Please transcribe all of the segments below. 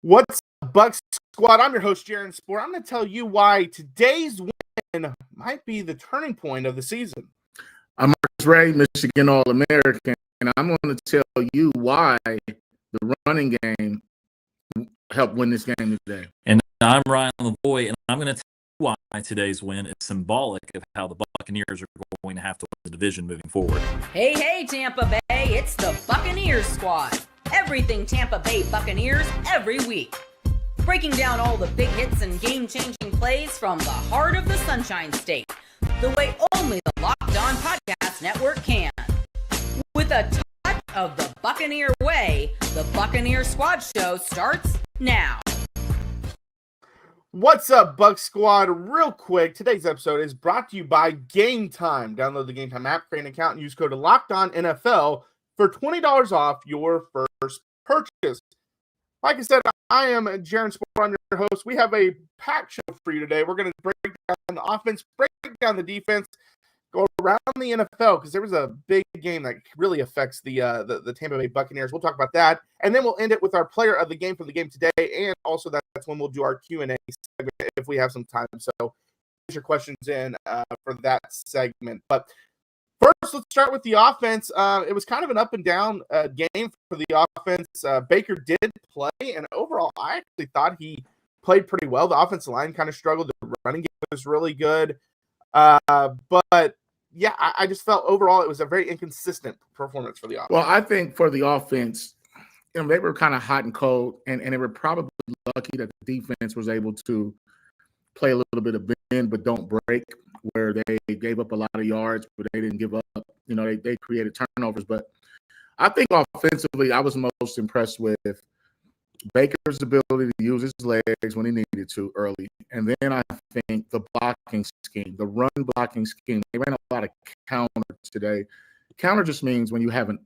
What's up, Bucs squad? I'm your host, Jaron Spor. I'm going to tell you why today's win might be the turning point of the season. I'm Marcus Ray, Michigan All-American, and I'm going to tell you why the running game helped win this game today. And I'm Ryan Lavoie, and I'm going to tell you why today's win is symbolic of how the Buccaneers are going to have to win the division moving forward. Hey, Tampa Bay, it's the Buccaneers squad. Everything Tampa Bay Buccaneers every week. Breaking down all the big hits and game-changing plays from the heart of the Sunshine State, the way only the Locked On Podcast Network can. With a touch of the Buccaneer way, the Buccaneer Squad Show starts now. What's up, Bucs squad? Real quick, today's episode is brought to you by Game Time. Download the Game Time app, create an account, and use code LOCKEDONNFL for $20 off your first purchase. Like I said, I am Jaron Spor, I'm your host. We have a packed show for you today. We're going to break down the offense, break down the defense, go around the NFL because there was a big game that really affects the Tampa Bay Buccaneers. We'll talk about that, and then we'll end it with our player of the game from the game today, and also that's when we'll do our Q&A segment if we have some time. So put your questions in for that segment. But first, let's start with the offense. It was kind of an up and down game for the offense. Baker did play, and overall, I actually thought he played pretty well. The offensive line kind of struggled. The running game was really good. But yeah, I just felt overall it was a very inconsistent performance for the offense. Well, I think for the offense, they were kind of hot and cold, and they were probably lucky that the defense was able to play a little bit of bend but don't break, where they gave up a lot of yards, but they didn't give up. They created turnovers. But I think offensively, I was most impressed with Baker's ability to use his legs when he needed to early. And then I think the blocking scheme, the run blocking scheme, they ran a lot of counter today. Counter just means when you haven't,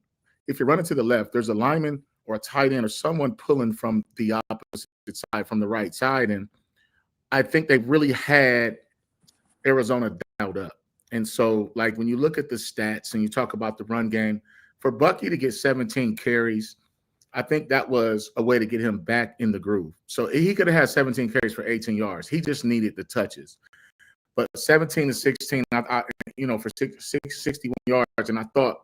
if you're running to the left, there's a lineman or a tight end or someone pulling from the opposite side, from the right side. And I think they really had Arizona dialed up. And so, like, when you look at the stats and you talk about the run game, for Bucky to get 17 carries, I think that was a way to get him back in the groove. So he could have had 17 carries for 18 yards. He just needed the touches. But 17 to 16, for 61 yards, and I thought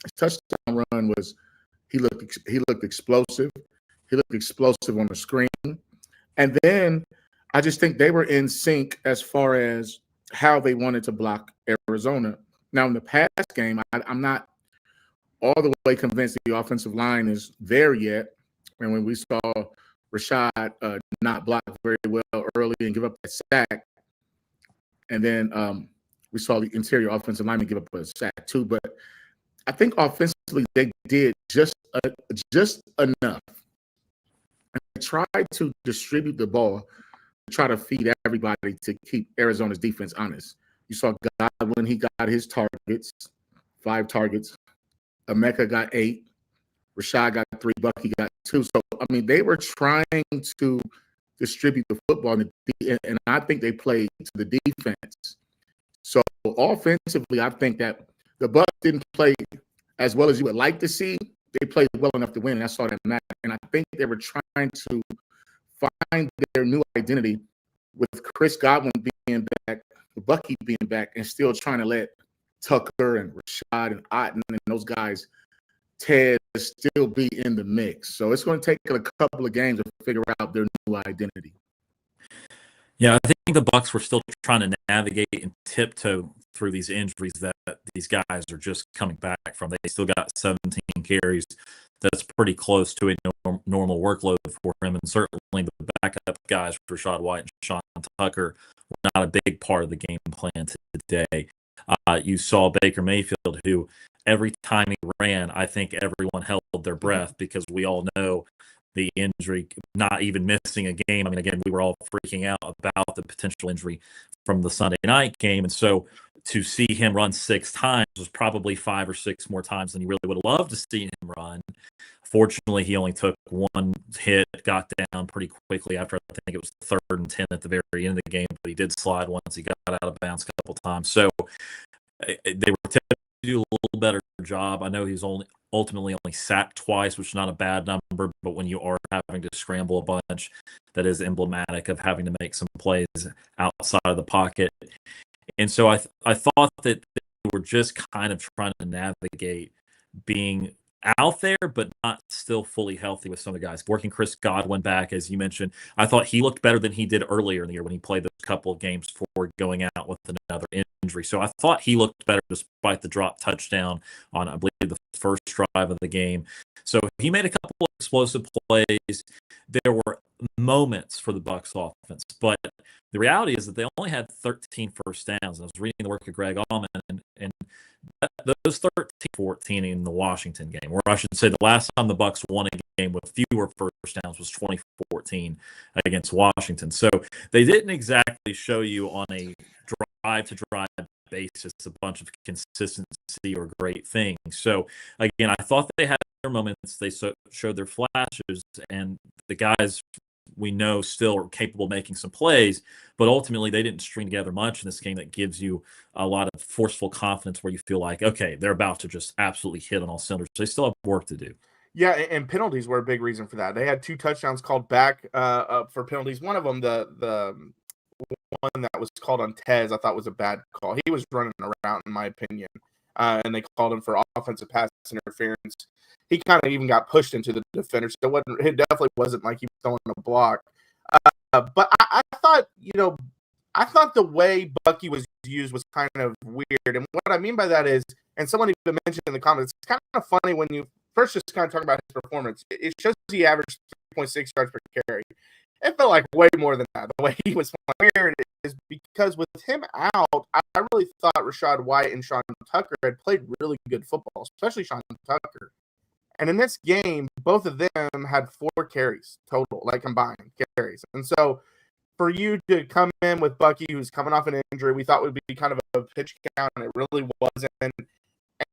his touchdown run was he looked explosive. He looked explosive on the screen. And then I just think they were in sync as far as how they wanted to block Arizona. Now, in the past game, I'm not all the way convinced the offensive line is there yet. And when we saw Rashad not block very well early and give up that sack, and then we saw the interior offensive lineman give up a sack too. But I think offensively they did just enough. And they tried to distribute the ball, to try to feed everybody to keep Arizona's defense honest. You saw Godwin, he got his targets, 5 targets. Emeka got 8. Rashad got 3. Bucky got 2. So, they were trying to distribute the football, and I think they played to the defense. So, offensively, I think that the Bucs didn't play as well as you would like to see. They played well enough to win, and that's all that mattered. And I think they were trying to find their new identity with Chris Godwin being back, Bucky being back, and still trying to let Tucker and Rashad and Otten and those guys, Ted, still be in the mix. So it's going to take a couple of games to figure out their new identity. Yeah, I think the Bucs were still trying to navigate and tiptoe through these injuries that these guys are just coming back from. They still got 17 carries. That's pretty close to a normal workload for him, and certainly the backup guys, Rashad White and Sean Tucker, were not a big part of the game plan today. You saw Baker Mayfield, who every time he ran, I think everyone held their breath because we all know the injury, not even missing a game. Again, we were all freaking out about the potential injury from the Sunday night game. And so to see him run 6 times was probably 5 or 6 more times than you really would have loved to see him run. Fortunately, he only took 1 hit, got down pretty quickly after, I think it was 3rd and 10 at the very end of the game, but he did slide once he got out of bounds a couple times. So they were to do a little better job. I know he's only ultimately only sacked twice, which is not a bad number, but when you are having to scramble a bunch, that is emblematic of having to make some plays outside of the pocket. And so I thought that they were just kind of trying to navigate being out there, but not still fully healthy with some of the guys. Working Chris Godwin back, as you mentioned, I thought he looked better than he did earlier in the year when he played those couple of games before going out with another injury. So I thought he looked better despite the drop touchdown on, I believe, the first drive of the game. So he made a couple of explosive plays. There were moments for the Bucs offense, but the reality is that they only had 13 first downs. I was reading the work of Greg Allman, and those 13-14 in the Washington game, or I should say the last time the Bucs won a game with fewer first downs was 2014 against Washington. So they didn't exactly show you on a drive-to-drive basis a bunch of consistency or great things. So again, I thought they had their moments. They showed their flashes, and the guys we know still are capable of making some plays, but ultimately they didn't string together much in this game that gives you a lot of forceful confidence where you feel like, okay, they're about to just absolutely hit on all cylinders. They still have work to do. Yeah, and penalties were a big reason for that. They had 2 touchdowns called back for penalties. One of them, the one that was called on Tez, I thought was a bad call. He was running around, in my opinion, and they called him for offensive pass interference. He kind of even got pushed into the defender, so it definitely wasn't like he was throwing a block. But I thought, I thought the way Bucky was used was kind of weird. And what I mean by that is, and someone even mentioned in the comments, it's kind of funny when you first just kind of talk about his performance. It shows he averaged 3.6 yards per carry. It felt like way more than that. The way he was weird is because with him out, I really thought Rachaad White and Sean Tucker had played really good football, especially Sean Tucker. And in this game, both of them had 4 carries total, like combined carries. And so for you to come in with Bucky, who's coming off an injury, we thought would be kind of a pitch count, and it really wasn't.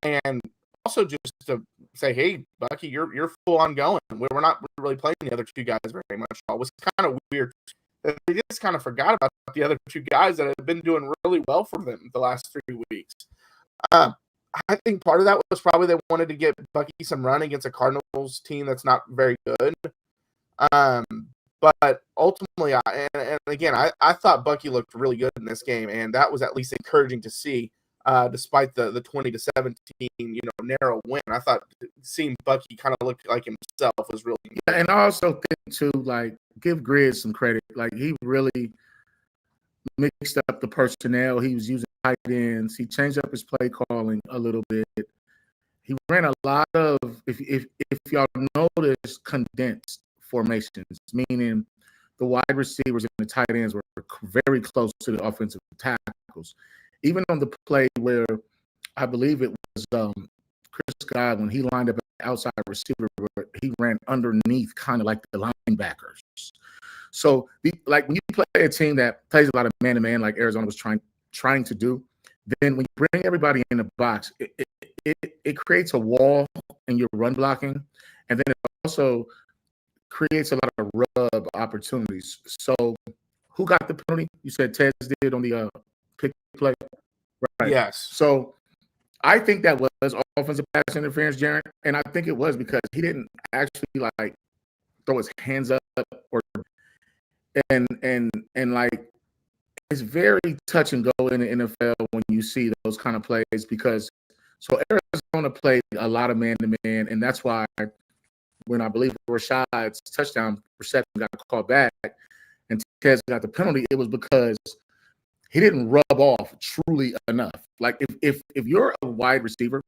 And also just to say, hey, Bucky, you're full on going. We're not really playing the other 2 guys very much at all. It was kind of weird. They just kind of forgot about the other 2 guys that have been doing really well for them the last 3 weeks. I think part of that was probably they wanted to get Bucky some run against a Cardinals team that's not very good. But ultimately, and again, I thought Bucky looked really good in this game, and that was at least encouraging to see, despite the 20-17, narrow win. I thought seeing Bucky kind of look like himself was really good. Yeah, and I also think too, like, give Grizz some credit. Like, he really mixed up the personnel. He was using tight ends. He changed up his play calling a little bit. He ran a lot of, if y'all notice, condensed formations, meaning the wide receivers and the tight ends were very close to the offensive tackles. Even on the play where I believe it was Chris Godwin, he lined up an outside receiver where he ran underneath, kind of like the linebackers. So, like, when you play a team that plays a lot of man-to-man, like Arizona was trying to do, then when you bring everybody in the box, it creates a wall in your run blocking, and then it also creates a lot of rub opportunities. So, who got the penalty? You said Tez did on the pick play, right? Yes. So, I think that was offensive pass interference, Jaron, and I think it was because he didn't actually like throw his hands up or and like, it's very touch and go in the NFL when you see those kind of plays, because so Arizona played a lot of man-to-man, and that's why when I believe Rashaad's touchdown reception got called back and Tez got the penalty, it was because he didn't rub off truly enough. Like, if you're a wide receiver,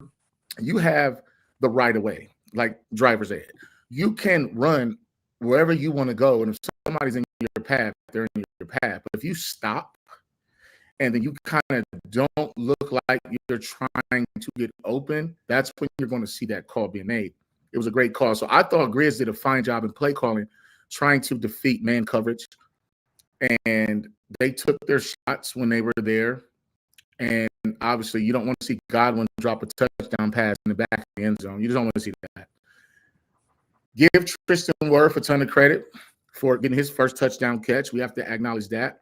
you have the right of way, like driver's ed. You can run wherever you want to go, and if somebody's in your path, they're in your path. But if you stop and then you kind of don't look like you're trying to get open, that's when you're going to see that call being made. It was a great call. So I thought Grizz did a fine job in play calling, trying to defeat man coverage. And they took their shots when they were there. And obviously, you don't want to see Godwin drop a touchdown pass in the back of the end zone. You just don't want to see that. Give Tristan Wirth a ton of credit for getting his first touchdown catch. We have to acknowledge that.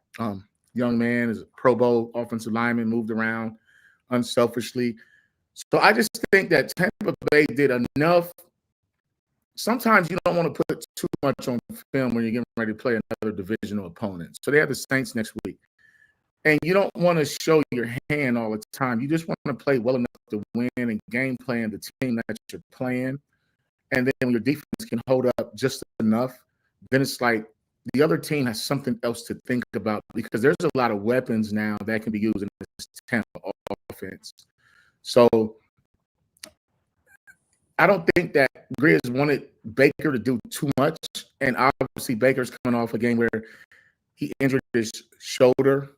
Young man is a Pro Bowl offensive lineman, moved around unselfishly. So I just think that Tampa Bay did enough. Sometimes you don't want to put too much on film when you're getting ready to play another divisional opponent. So they have the Saints next week. And you don't want to show your hand all the time. You just want to play well enough to win and game plan the team that you're playing. And then when your defense can hold up just enough, then it's like the other team has something else to think about because there's a lot of weapons now that can be used in this Tampa offense. So I don't think that Grizz wanted Baker to do too much. And obviously Baker's coming off a game where he injured his shoulder.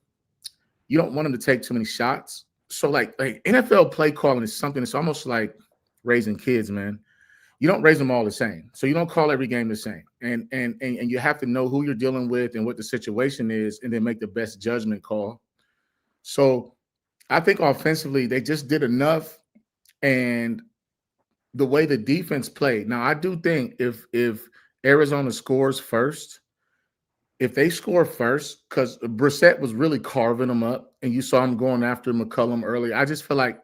You don't want him to take too many shots. So like NFL play calling is something that's almost like raising kids, man. You don't raise them all the same. So you don't call every game the same. And you have to know who you're dealing with and what the situation is and then make the best judgment call. So I think offensively they just did enough. And the way the defense played. Now, I do think if Arizona scores first, if they score first, because Brissett was really carving them up, and you saw him going after McCollum early, I just feel like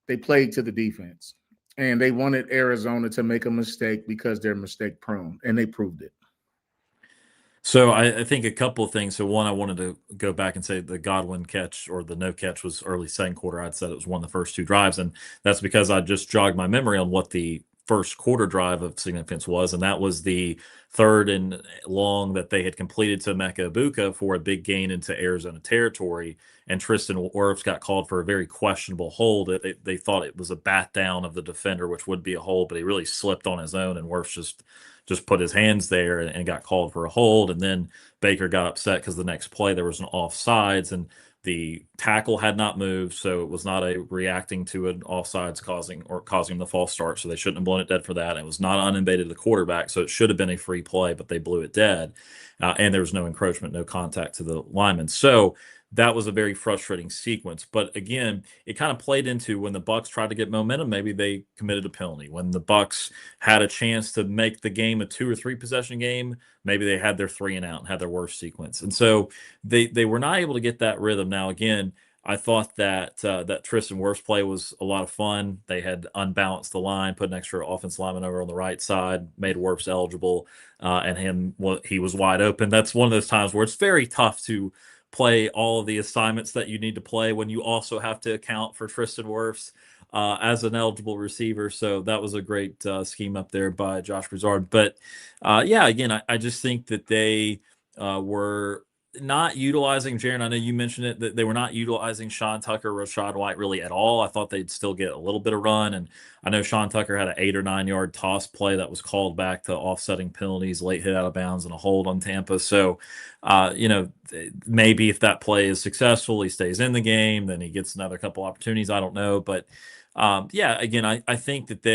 they played to the defense. And they wanted Arizona to make a mistake because they're mistake prone, and they proved it. So I think a couple of things. So one, I wanted to go back and say the Godwin catch or the no catch was early second quarter. I'd said it was one of the first two drives, and that's because I just jogged my memory on what the first quarter drive of significance was, and that was the third and long that they had completed to Emeka Egbuka for a big gain into Arizona territory, and Tristan Wirfs got called for a very questionable hold. They thought it was a bat down of the defender, which would be a hold, but he really slipped on his own, and Wirfs just put his hands there and got called for a hold. And then Baker got upset because the next play there was an offsides and the tackle had not moved, so it was not a reacting to an offsides causing him the false start. So they shouldn't have blown it dead for that. It was not uninvaded the quarterback, so it should have been a free play, but they blew it dead. And there was no encroachment, no contact to the lineman. So that was a very frustrating sequence. But again, it kind of played into when the Bucs tried to get momentum, maybe they committed a penalty. When the Bucs had a chance to make the game a 2 or 3 possession game, maybe they had their 3 and out and had their worst sequence. And so they were not able to get that rhythm. Now, again, I thought that that Tristan Wirfs play was a lot of fun. They had unbalanced the line, put an extra offensive lineman over on the right side, made Wirfs eligible, and he was wide open. That's one of those times where it's very tough to play all of the assignments that you need to play when you also have to account for Tristan Wirfs as an eligible receiver. So that was a great scheme up there by Josh Broussard. But yeah, again, I just think that they were not utilizing Jaron. I know you mentioned it, that they were not utilizing Sean Tucker, Rashad White really at all. I thought they'd still get a little bit of run. And I know Sean Tucker had an 8 or 9 yard toss play that was called back to offsetting penalties, late hit out of bounds, and a hold on Tampa. So, maybe if that play is successful, he stays in the game, then he gets another couple opportunities. I don't know. But yeah, again, I think that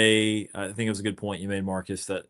I think it was a good point you made, Marcus, that,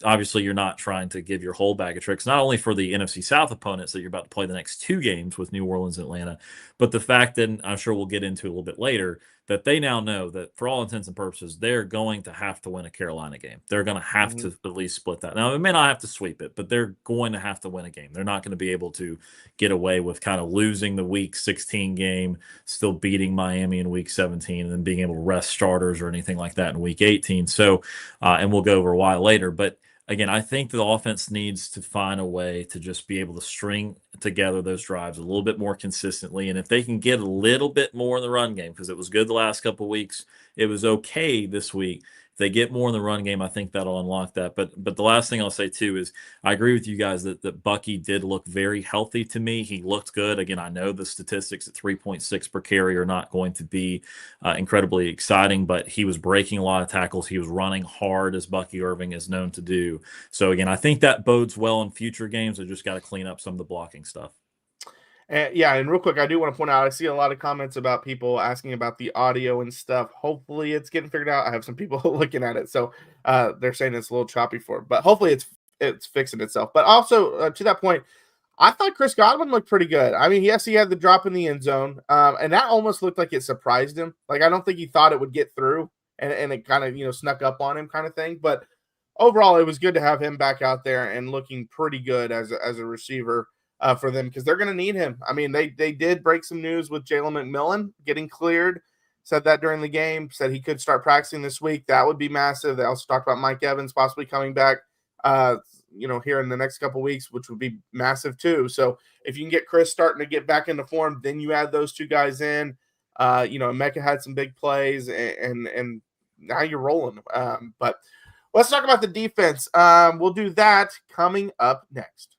obviously you're not trying to give your whole bag of tricks, not only for the NFC South opponents that you're about to play the next 2 games with New Orleans and Atlanta, but the fact that, I'm sure we'll get into a little bit later, that they now know that for all intents and purposes, they're going to have to win a Carolina game. They're going to have to at least split that. Now, they may not have to sweep it, but they're going to have to win a game. They're not going to be able to get away with kind of losing the Week 16 game, still beating Miami in Week 17, and then being able to rest starters or anything like that in Week 18. So, and we'll go over why later. But again, I think the offense needs to find a way to just be able to string together those drives a little bit more consistently. And if they can get a little bit more in the run game, because it was good the last couple of weeks, it was okay this week. If they get more in the run game, I think that'll unlock that. But the last thing I'll say too is I agree with you guys that Bucky did look very healthy to me. He looked good. Again, I know the statistics at 3.6 per carry are not going to be incredibly exciting, but he was breaking a lot of tackles. He was running hard, as Bucky Irving is known to do. So again, I think that bodes well in future games. I just got to clean up some of the blocking stuff. Yeah, and real quick, I do want to point out, I see a lot of comments about people asking about the audio and stuff. Hopefully it's getting figured out. I have some people looking at it, so they're saying it's a little choppy for it, but hopefully it's fixing itself. But also, to that point, I thought Chris Godwin looked pretty good. I mean, yes, he had the drop in the end zone, and that almost looked like it surprised him. Like, I don't think he thought it would get through, and it kind of, snuck up on him kind of thing. But overall, it was good to have him back out there and looking pretty good as a receiver for them, because they're going to need him. I mean, they did break some news with Jalen McMillan getting cleared. said that during the game, said he could start practicing this week. That would be massive. They also talked about Mike Evans possibly coming back, here in the next couple weeks, which would be massive too. So if you can get Chris starting to get back into form, then you add those two guys in. Emeka had some big plays, and now you're rolling. But let's talk about the defense. We'll do that coming up next.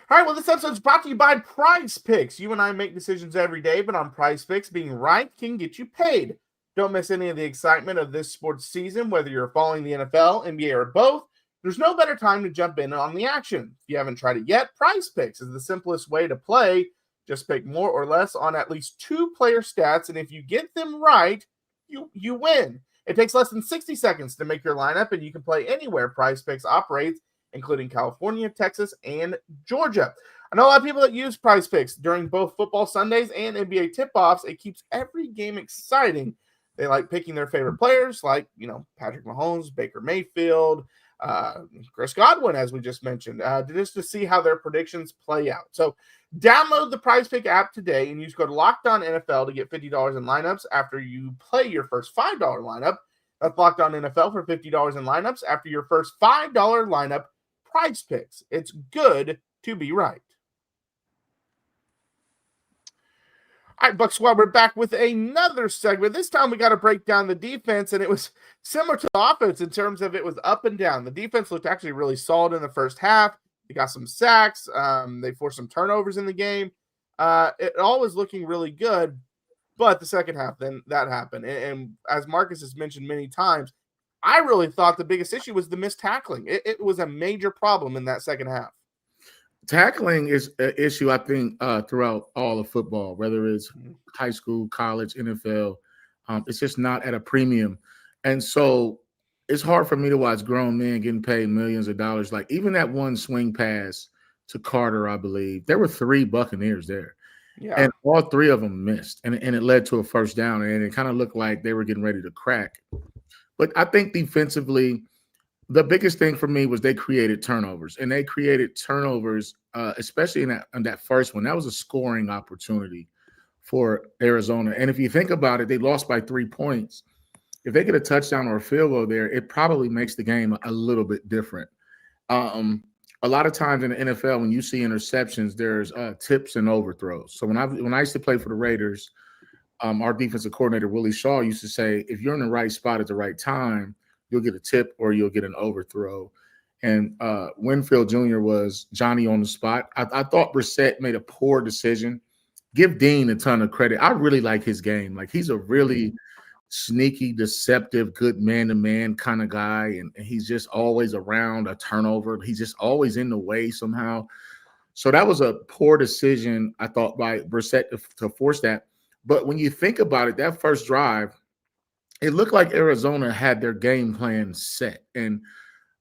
All right, well, this episode is brought to you by Prize Picks. You and I make decisions every day, but on Prize Picks, being right can get you paid. Don't miss any of the excitement of this sports season, whether you're following the NFL, NBA, or both. There's no better time to jump in on the action. If you haven't tried it yet, Prize Picks is the simplest way to play. Just pick more or less on at least 2 player stats, and if you get them right, you win. It takes less than 60 seconds to make your lineup, and you can play anywhere Prize Picks operates, including California, Texas, and Georgia. I know a lot of people that use Prize Picks during both football Sundays and NBA tip-offs. It keeps every game exciting. They like picking their favorite players like, Patrick Mahomes, Baker Mayfield, Chris Godwin, as we just mentioned, just to see how their predictions play out. So download the Prize Pick app today and use code LOCKEDONNFL to get $50 in lineups after you play your first $5 lineup. That's Locked On NFL for $50 in lineups after your first $5 lineup. Prize Picks. It's good to be right. All right, Bucs Squad, we're back with another segment. This time we got to break down the defense, and it was similar to the offense in terms of it was up and down. The defense looked actually really solid in the first half. They got some sacks. They forced some turnovers in the game. It all was looking really good, but the second half, then that happened. And as Marcus has mentioned many times, I really thought the biggest issue was the missed tackling. It was a major problem in that second half. Tackling is an issue, I think, throughout all of football, whether it's high school, college, NFL. It's just not at a premium. And so it's hard for me to watch grown men getting paid millions of dollars. Like even that one swing pass to Carter, I believe, there were 3 Buccaneers there. Yeah. And all 3 of them missed. And it led to a first down. And it kind of looked like they were getting ready to crack. But I think defensively, the biggest thing for me was they created turnovers. And they created turnovers, especially in that first one. That was a scoring opportunity for Arizona. And if you think about it, they lost by 3 points. If they get a touchdown or a field goal there, it probably makes the game a little bit different. A lot of times in the NFL, when you see interceptions, there's tips and overthrows. So when I used to play for the Raiders, our defensive coordinator, Willie Shaw, used to say, if you're in the right spot at the right time, you'll get a tip or you'll get an overthrow. And Winfield Jr. was Johnny on the spot. I thought Brissett made a poor decision. Give Dean a ton of credit. I really like his game. Like he's a really sneaky, deceptive, good man-to-man kind of guy. And he's just always around a turnover. He's just always in the way somehow. So that was a poor decision, I thought, by Brissett to force that. But when you think about it, that first drive, it looked like Arizona had their game plan set. And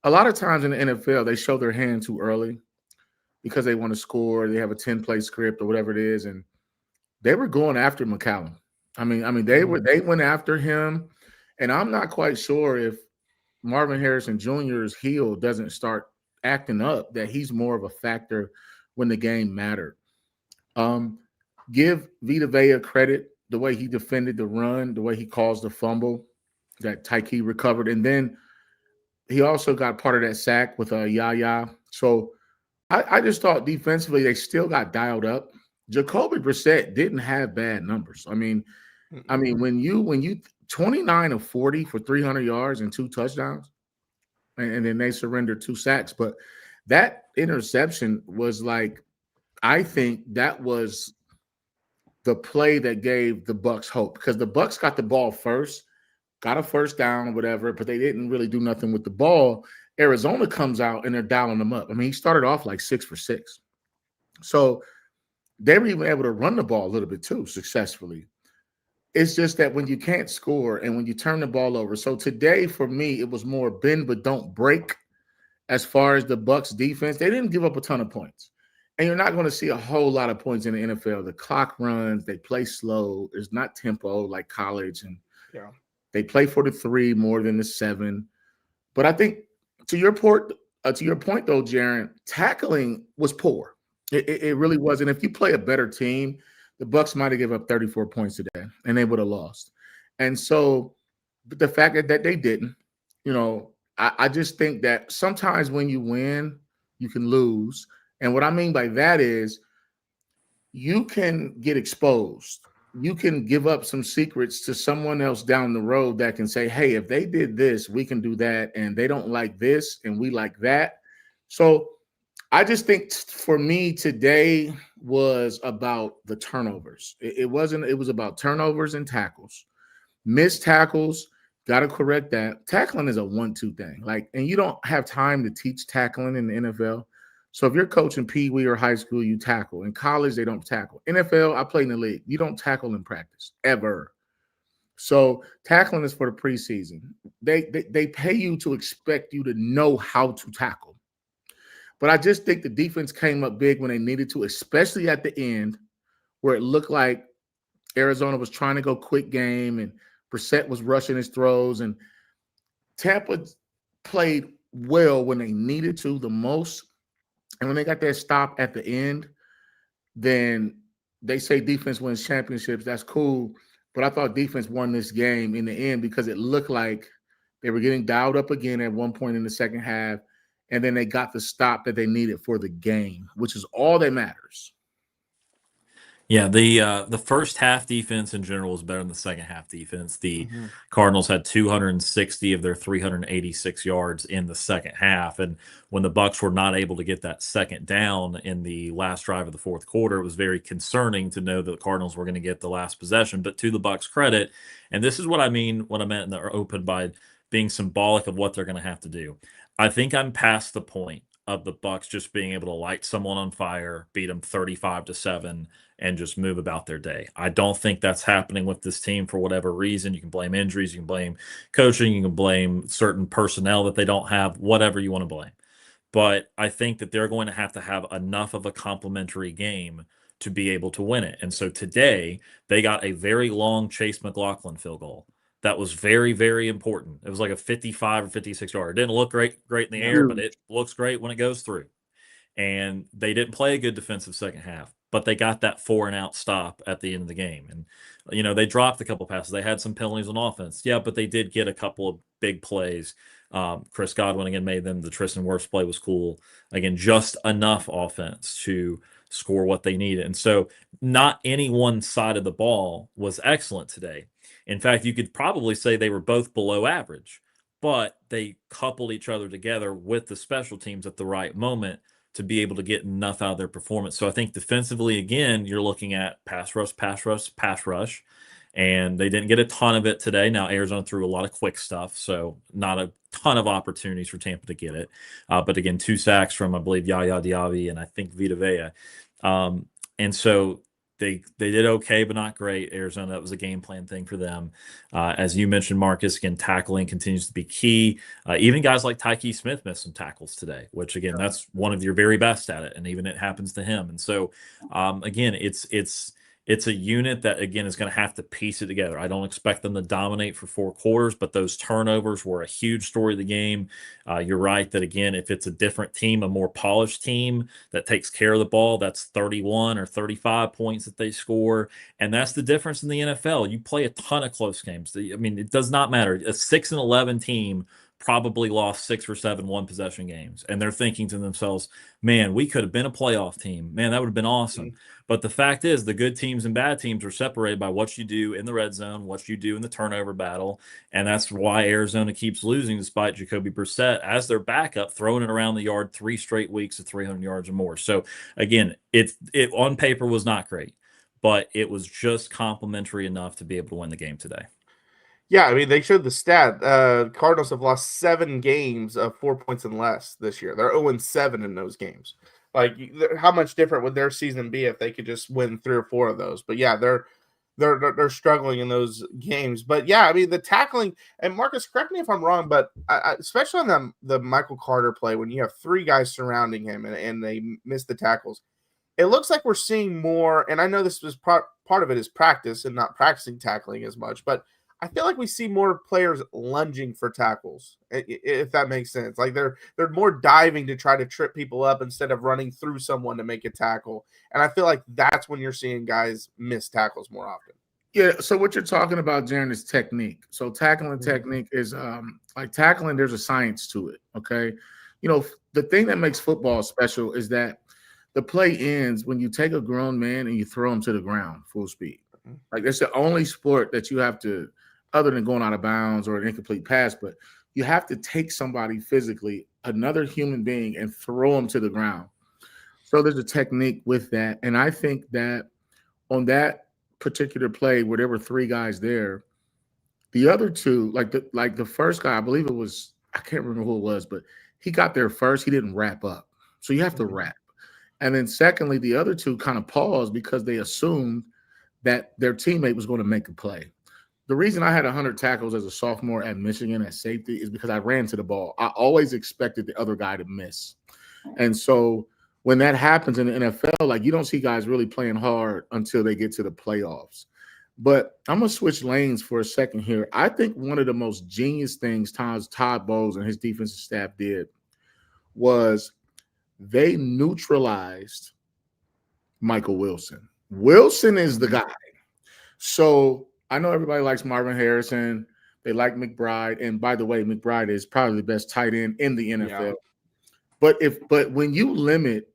a lot of times in the NFL, they show their hand too early because they want to score. They have a 10-play script or whatever it is. And they were going after McCallum. I mean, they went after him. And I'm not quite sure if Marvin Harrison Jr.'s heel doesn't start acting up, that he's more of a factor when the game mattered. Give Vita Vea credit, the way he defended the run, the way he caused the fumble that Tyke recovered. And then he also got part of that sack with Yaya. So I just thought defensively they still got dialed up. Jacoby Brissett didn't have bad numbers. I mean, when you 29 of 40 for 300 yards and 2 touchdowns, and then they surrendered 2 sacks. But that interception was like, I think that was the play that gave the Bucs hope, because the Bucs got the ball first, got a first down or whatever, but they didn't really do nothing with the ball. Arizona comes out and they're dialing them up. I mean, he started off like 6 for 6. So they were even able to run the ball a little bit too successfully. It's just that when you can't score and when you turn the ball over. So today for me, it was more bend but don't break as far as the Bucs defense. They didn't give up a ton of points. And you're not going to see a whole lot of points in the NFL. The clock runs, they play slow. There's not tempo like college. And they play for the 3 more than the 7. But I think to your point though, Jaron, tackling was poor. It really was. And if you play a better team, the Bucs might have given up 34 points today, and they would have lost. And so, but the fact that they didn't, I just think that sometimes when you win, you can lose. And what I mean by that is you can get exposed. You can give up some secrets to someone else down the road that can say, hey, if they did this, we can do that. And they don't like this and we like that. So I just think for me today was about the turnovers. It wasn't, it was about turnovers and tackles. Missed tackles, got to correct that. Tackling is a 1-2 thing. And you don't have time to teach tackling in the NFL. So if you're coaching Pee Wee or high school, you tackle. In college, they don't tackle. NFL, I played in the league. You don't tackle in practice, ever. So tackling is for the preseason. They pay you to expect you to know how to tackle. But I just think the defense came up big when they needed to, especially at the end, where it looked like Arizona was trying to go quick game and Brissett was rushing his throws. And Tampa played well when they needed to the most. And when they got that stop at the end, then they say defense wins championships. That's cool. But I thought defense won this game in the end because it looked like they were getting dialed up again at one point in the second half. And then they got the stop that they needed for the game, which is all that matters. Yeah, the first half defense in general was better than the second half defense. The Cardinals had 260 of their 386 yards in the second half, and when the Bucs were not able to get that second down in the last drive of the fourth quarter, it was very concerning to know that the Cardinals were going to get the last possession. But to the Bucs' credit, and this is what I meant in the open by being symbolic of what they're going to have to do. I think I'm past the point of the Bucs just being able to light someone on fire, beat them 35-7, and just move about their day. I don't think that's happening with this team for whatever reason. You can blame injuries, you can blame coaching, you can blame certain personnel that they don't have, whatever you want to blame. But I think that they're going to have enough of a complementary game to be able to win it. And so today, they got a very long Chase McLaughlin field goal. That was very, very important. It was like a 55 or 56 yard. It didn't look great in the air, but it looks great when it goes through. And they didn't play a good defensive second half, but they got that 4-and-out stop at the end of the game. And, they dropped a couple passes. They had some penalties on offense. Yeah, but they did get a couple of big plays. Chris Godwin, again, made them. The Tristan Wirfs play was cool. Again, just enough offense to score what they needed. And so not any one side of the ball was excellent today. In fact, you could probably say they were both below average, but they coupled each other together with the special teams at the right moment to be able to get enough out of their performance. So I think defensively, again, you're looking at pass rush, and they didn't get a ton of it today. Now, Arizona threw a lot of quick stuff, so not a ton of opportunities for Tampa to get it. But again, 2 sacks from, I believe, Yaya Diaby and I think Vita Vea. And so they did okay, but not great. Arizona, that was a game plan thing for them. As you mentioned, Marcus, again, tackling continues to be key. Even guys like Tyke Smith missed some tackles today, which, again, that's one of your very best at it, and even it happens to him. And so, again, it's a unit that, again, is going to have to piece it together. I don't expect them to dominate for 4 quarters, but those turnovers were a huge story of the game. You're right that, again, if it's a different team, a more polished team that takes care of the ball, that's 31 or 35 points that they score. And that's the difference in the NFL. You play a ton of close games. I mean, it does not matter. A 6-11 team probably lost 6 or 7 one-possession games. And they're thinking to themselves, man, we could have been a playoff team. Man, that would have been awesome. But the fact is, the good teams and bad teams are separated by what you do in the red zone, what you do in the turnover battle. And that's why Arizona keeps losing despite Jacoby Brissett as their backup, throwing it around the yard 3 straight weeks of 300 yards or more. So, again, it on paper was not great, but it was just complimentary enough to be able to win the game today. Yeah, I mean, they showed the stat. Cardinals have lost 7 games of 4 points and less this year. They're 0-7 in those games. Like, how much different would their season be if they could just win 3 or 4 of those? But yeah, they're struggling in those games. But yeah, I mean, the tackling, and Marcus, correct me if I'm wrong, but especially on the Michael Carter play, when you have 3 guys surrounding him and they miss the tackles, it looks like we're seeing more. And I know this was part of it is practice and not practicing tackling as much, but I feel like we see more players lunging for tackles, if that makes sense. Like they're more diving to try to trip people up instead of running through someone to make a tackle. And I feel like that's when you're seeing guys miss tackles more often. Yeah, so what you're talking about, Jaron, is technique. So tackling technique is like tackling, there's a science to it, okay? You know, the thing that makes football special is that the play ends when you take a grown man and you throw him to the ground full speed. Like it's the only sport that you have to, other than going out of bounds or an incomplete pass, but you have to take somebody physically, another human being, and throw them to the ground. So there's a technique with that. And I think that on that particular play where there were three guys there, the other two, like the first guy, I believe it was, I can't remember who it was, but he got there first. He didn't wrap up. So you have to wrap. And then secondly, the other two kind of paused because they assumed that their teammate was going to make a play. The reason I had 100 tackles as a sophomore at Michigan at safety is because I ran to the ball. I always expected the other guy to miss. And so when that happens in the NFL, like you don't see guys really playing hard until they get to the playoffs. But I'm going to switch lanes for a second here. I think one of the most genius things Todd Bowles and his defensive staff did was they neutralized Michael Wilson. Wilson is the guy. So I know everybody likes Marvin Harrison. They like McBride. And by the way, McBride is probably the best tight end in the NFL. Yeah. But when you limit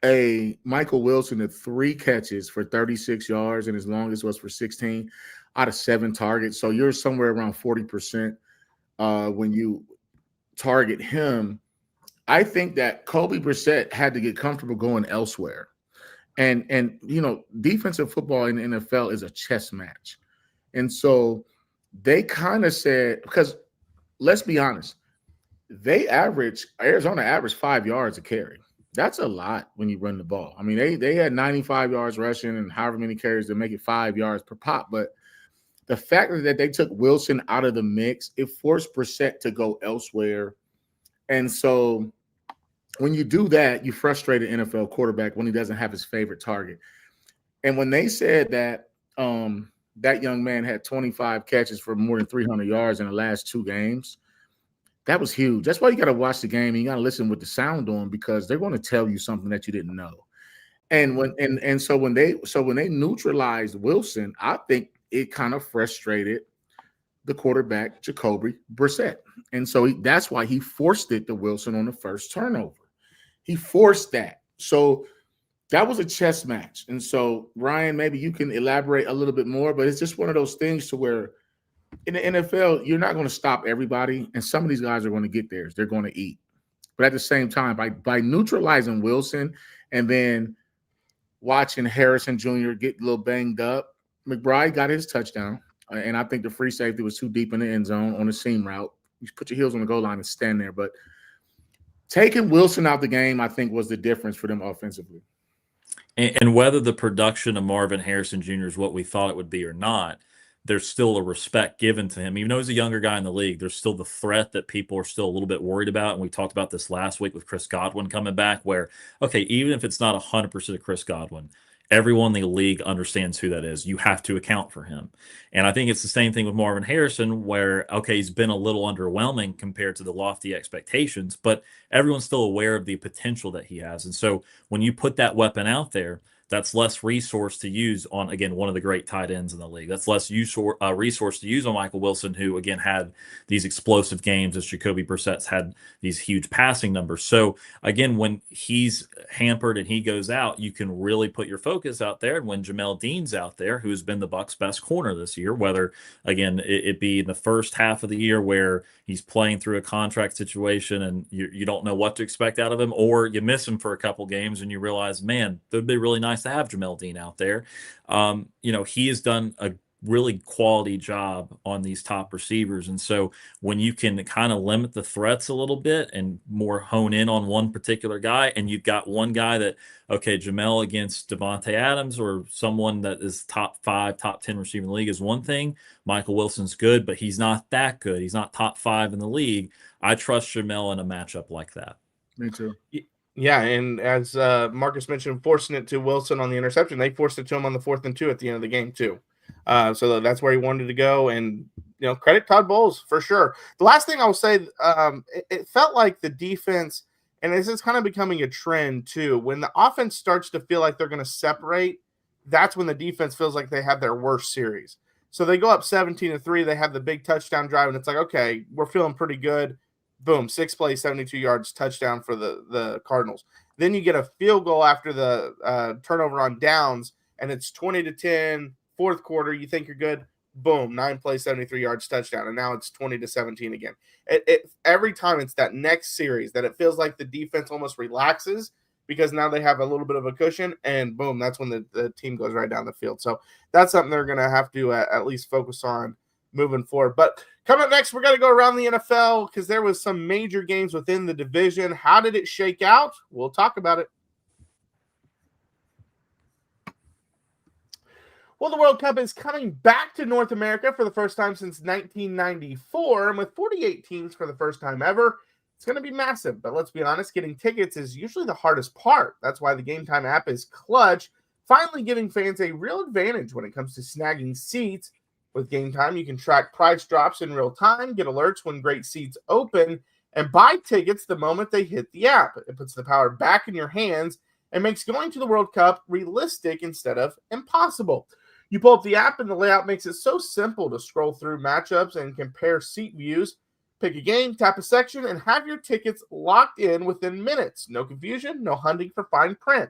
a Michael Wilson to 3 catches for 36 yards and his longest was for 16 out of 7 targets, so you're somewhere around 40% when you target him. I think that Kobe Brissett had to get comfortable going elsewhere. And you know, defensive football in the NFL is a chess match. And so they kind of said, because let's be honest, Arizona averaged 5 yards a carry. That's a lot when you run the ball. I mean, they had 95 yards rushing and however many carries to make it 5 yards per pop. But the fact that they took Wilson out of the mix, it forced Brissett to go elsewhere. And so when you do that, you frustrate an NFL quarterback when he doesn't have his favorite target. And when they said that that young man had 25 catches for more than 300 yards in the last 2 games, that was huge. That's why you got to watch the game and you got to listen with the sound on, because they're going to tell you something that you didn't know. And so when they neutralized Wilson, I think it kind of frustrated the quarterback Jacoby Brissett. And so that's why he forced it to Wilson on the first turnover. He forced that. So that was a chess match. And so, Ryan, maybe you can elaborate a little bit more, but it's just one of those things to where in the NFL, you're not going to stop everybody, and some of these guys are going to get theirs. They're going to eat. But at the same time, by neutralizing Wilson and then watching Harrison Jr. get a little banged up, McBride got his touchdown, and I think the free safety was too deep in the end zone on the seam route. You put your heels on the goal line and stand there. But taking Wilson out the game, I think, was the difference for them offensively. And whether the production of Marvin Harrison Jr. is what we thought it would be or not, there's still a respect given to him. Even though he's a younger guy in the league, there's still the threat that people are still a little bit worried about. And we talked about this last week with Chris Godwin coming back, where, okay, even if it's not 100% of Chris Godwin, everyone in the league understands who that is. You have to account for him. And I think it's the same thing with Marvin Harrison, where, okay, he's been a little underwhelming compared to the lofty expectations, but everyone's still aware of the potential that he has. And so when you put that weapon out there, that's less resource to use on, again, one of the great tight ends in the league. That's less resource to use on Michael Wilson, who, again, had these explosive games as Jacoby Brissett's had these huge passing numbers. So, again, when he's hampered and he goes out, you can really put your focus out there. And when Jamel Dean's out there, who's been the Bucs' best corner this year, whether, again, it be in the first half of the year where he's playing through a contract situation and you don't know what to expect out of him, or you miss him for a couple games and you realize, man, it would be really nice to have Jamel Dean out there. He has done a really quality job on these top receivers. And so when you can kind of limit the threats a little bit and more hone in on one particular guy, and you've got one guy that, okay, Jamel against Devontae Adams or someone that is top 5, top 10 receiver in the league is one thing. Michael Wilson's good, but he's not that good. He's not top 5 in the league. I trust Jamel in a matchup like that. Me too. Yeah, and as Marcus mentioned, forcing it to Wilson on the interception, they forced it to him on the 4th and 2 at the end of the game too. So that's where he wanted to go. And, credit Todd Bowles for sure. The last thing I will say, it felt like the defense, and this is kind of becoming a trend too, when the offense starts to feel like they're going to separate, that's when the defense feels like they have their worst series. So they go up 17-3, they have the big touchdown drive, and it's like, okay, we're feeling pretty good. Boom, 6 plays, 72 yards, touchdown for the Cardinals. Then you get a field goal after the turnover on downs, and it's 20-10, fourth quarter, you think you're good. Boom, 9 plays, 73 yards, touchdown, and now it's 20-17 again. Every time it's that next series that it feels like the defense almost relaxes because now they have a little bit of a cushion, and boom, that's when the team goes right down the field. So that's something they're going to have to at least focus on moving forward. But coming up next, we're going to go around the NFL because there was some major games within the division. How did it shake out? We'll talk about it. Well, the World Cup is coming back to North America for the first time since 1994, and with 48 teams for the first time ever, it's going to be massive. But let's be honest, getting tickets is usually the hardest part. That's why the Game Time app is clutch, finally giving fans a real advantage when it comes to snagging seats. With Game Time, you can track price drops in real time, get alerts when great seats open, and buy tickets the moment they hit the app. It puts the power back in your hands and makes going to the World Cup realistic instead of impossible. You pull up the app and the layout makes it so simple to scroll through matchups and compare seat views. Pick a game, tap a section, and have your tickets locked in within minutes. No confusion, no hunting for fine print.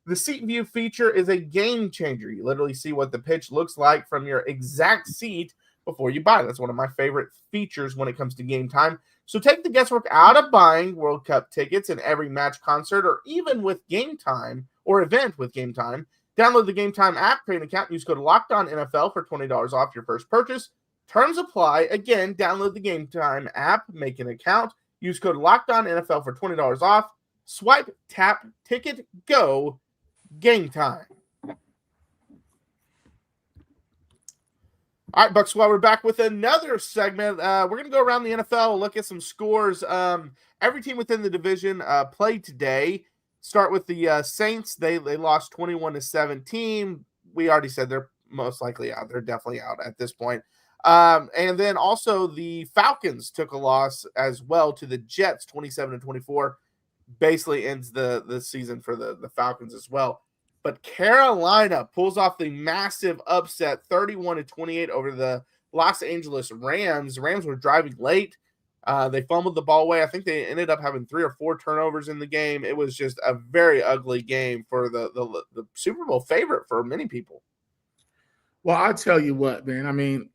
The seat view feature is a game changer. You literally see what the pitch looks like from your exact seat before you buy. That's one of my favorite features when it comes to Game Time. So take the guesswork out of buying World Cup tickets in every match, concert, or even with Game Time or event with Game Time. Download the Game Time app, create an account, use code LOCKEDONNFL for $20 off your first purchase. Terms apply. Again, download the Game Time app, make an account, use code LOCKEDONNFL for $20 off. Swipe, tap, ticket, go. Game Time. All right, Bucs Squad, we're back with another segment. We're going to go around the NFL, look at some scores. Every team within the division played today. Start with the Saints. They lost 21-17. We already said they're most likely out. They're definitely out at this point. And then also the Falcons took a loss as well to the Jets, 27-24. Basically ends the season for the Falcons as well. But Carolina pulls off the massive upset, 31-28 over the Los Angeles Rams. The Rams were driving late. They fumbled the ball away. I think they ended up having 3 or 4 turnovers in the game. It was just a very ugly game for the Super Bowl favorite for many people. Well, I'll tell you what, man. I mean,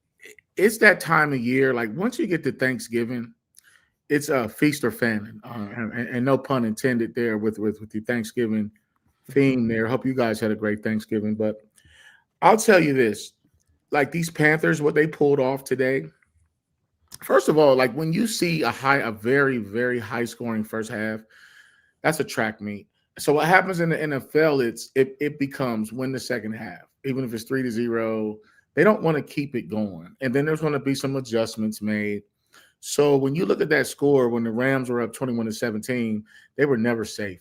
it's that time of year. Like once you get to Thanksgiving, it's a feast or famine, and no pun intended there with the Thanksgiving theme there. Hope you guys had a great Thanksgiving. But I'll tell you this: like these Panthers, what they pulled off today. First of all, like when you see a very, very high scoring first half, that's a track meet. So what happens in the NFL, it becomes win the second half, even if it's 3-0. They don't want to keep it going. And then there's going to be some adjustments made. So when you look at that score, when the Rams were up 21-17, they were never safe.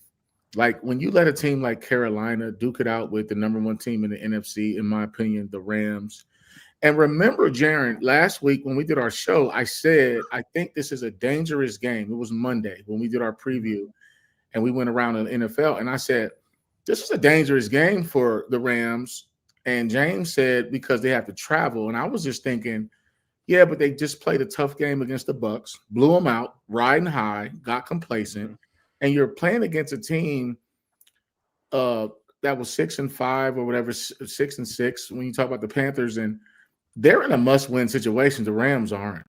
Like when you let a team like Carolina duke it out with the number 1 team in the NFC, in my opinion, the Rams. And remember, Jaron, last week when we did our show, I said, I think this is a dangerous game. It was Monday when we did our preview and we went around the NFL. And I said, this is a dangerous game for the Rams. And James said, because they have to travel. And I was just thinking, yeah, but they just played a tough game against the Bucs, blew them out, riding high, got complacent. And you're playing against a team that was 6-5 or whatever, 6-6 when you talk about the Panthers. And they're in a must-win situation. The Rams aren't.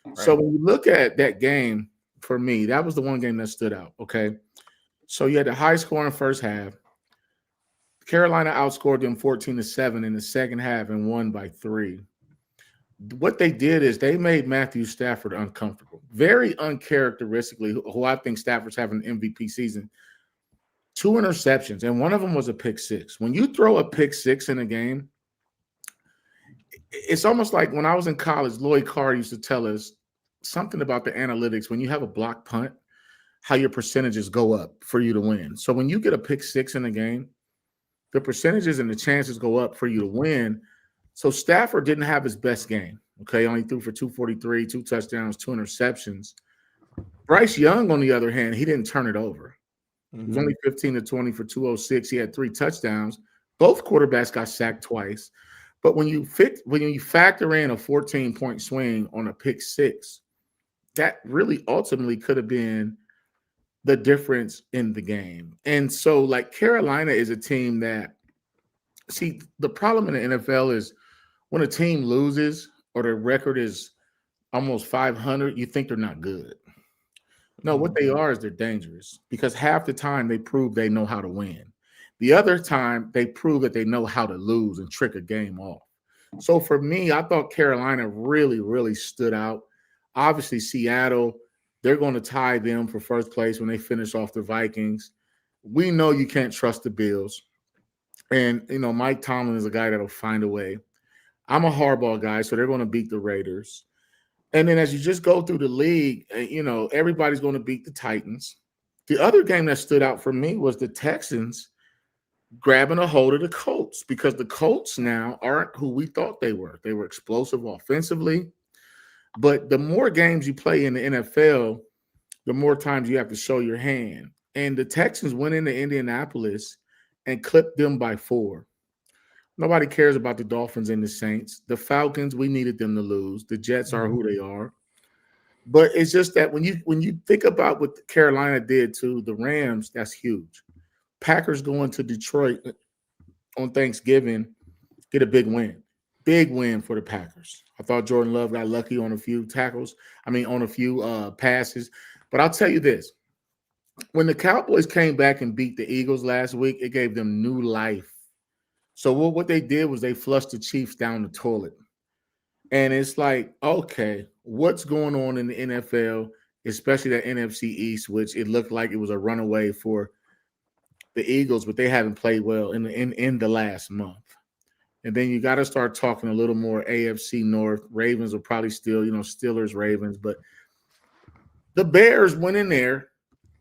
Right. So when you look at that game, for me, that was the one game that stood out, okay? So you had the high-scoring first half. Carolina outscored them 14-7 in the second half and won by 3. What they did is they made Matthew Stafford uncomfortable. Very uncharacteristically, who I think Stafford's having an MVP season. 2 interceptions, and one of them was a pick 6. When you throw a pick 6 in a game, it's almost like when I was in college, Lloyd Carr used to tell us something about the analytics. When you have a block punt, how your percentages go up for you to win. So when you get a pick 6 in a game, the percentages and the chances go up for you to win. So Stafford didn't have his best game. Okay, only threw for 243, 2 touchdowns, 2 interceptions. Bryce Young, on the other hand, he didn't turn it over. He was only 15 to 20 for 206. He had 3 touchdowns. Both quarterbacks got sacked twice. But when you factor in a 14-point swing on a pick six, that really ultimately could have been the difference in the game. And so, like, Carolina is a team that, see, the problem in the NFL is when a team loses or their record is almost 500, you think they're not good. No, what they are is they're dangerous, because half the time they prove they know how to win. The other time they prove that they know how to lose and trick a game off. So for me, I thought Carolina really, really stood out. Obviously, Seattle, they're going to tie them for first place when they finish off the Vikings. We know you can't trust the Bills. And, Mike Tomlin is a guy that'll find a way. I'm a hardball guy, so they're going to beat the Raiders. And then as you just go through the league, everybody's going to beat the Titans. The other game that stood out for me was the Texans grabbing a hold of the Colts, because the Colts now aren't who we thought they were. They were explosive offensively. But the more games you play in the NFL, the more times you have to show your hand. And the Texans went into Indianapolis and clipped them by 4. Nobody cares about the Dolphins and the Saints. The Falcons, we needed them to lose. The Jets are who they are. But it's just that when you think about what Carolina did to the Rams, that's huge. Packers going to Detroit on Thanksgiving, get a big win. Big win for the Packers. I thought Jordan Love got lucky on a few on a few passes. But I'll tell you this. When the Cowboys came back and beat the Eagles last week, it gave them new life. So what they did was they flushed the Chiefs down the toilet. And it's like, okay, what's going on in the NFL, especially that NFC East, which it looked like it was a runaway for the Eagles, but they haven't played well in the last month. And then you got to start talking a little more AFC North. Ravens are probably still, Steelers, Ravens. But the Bears went in there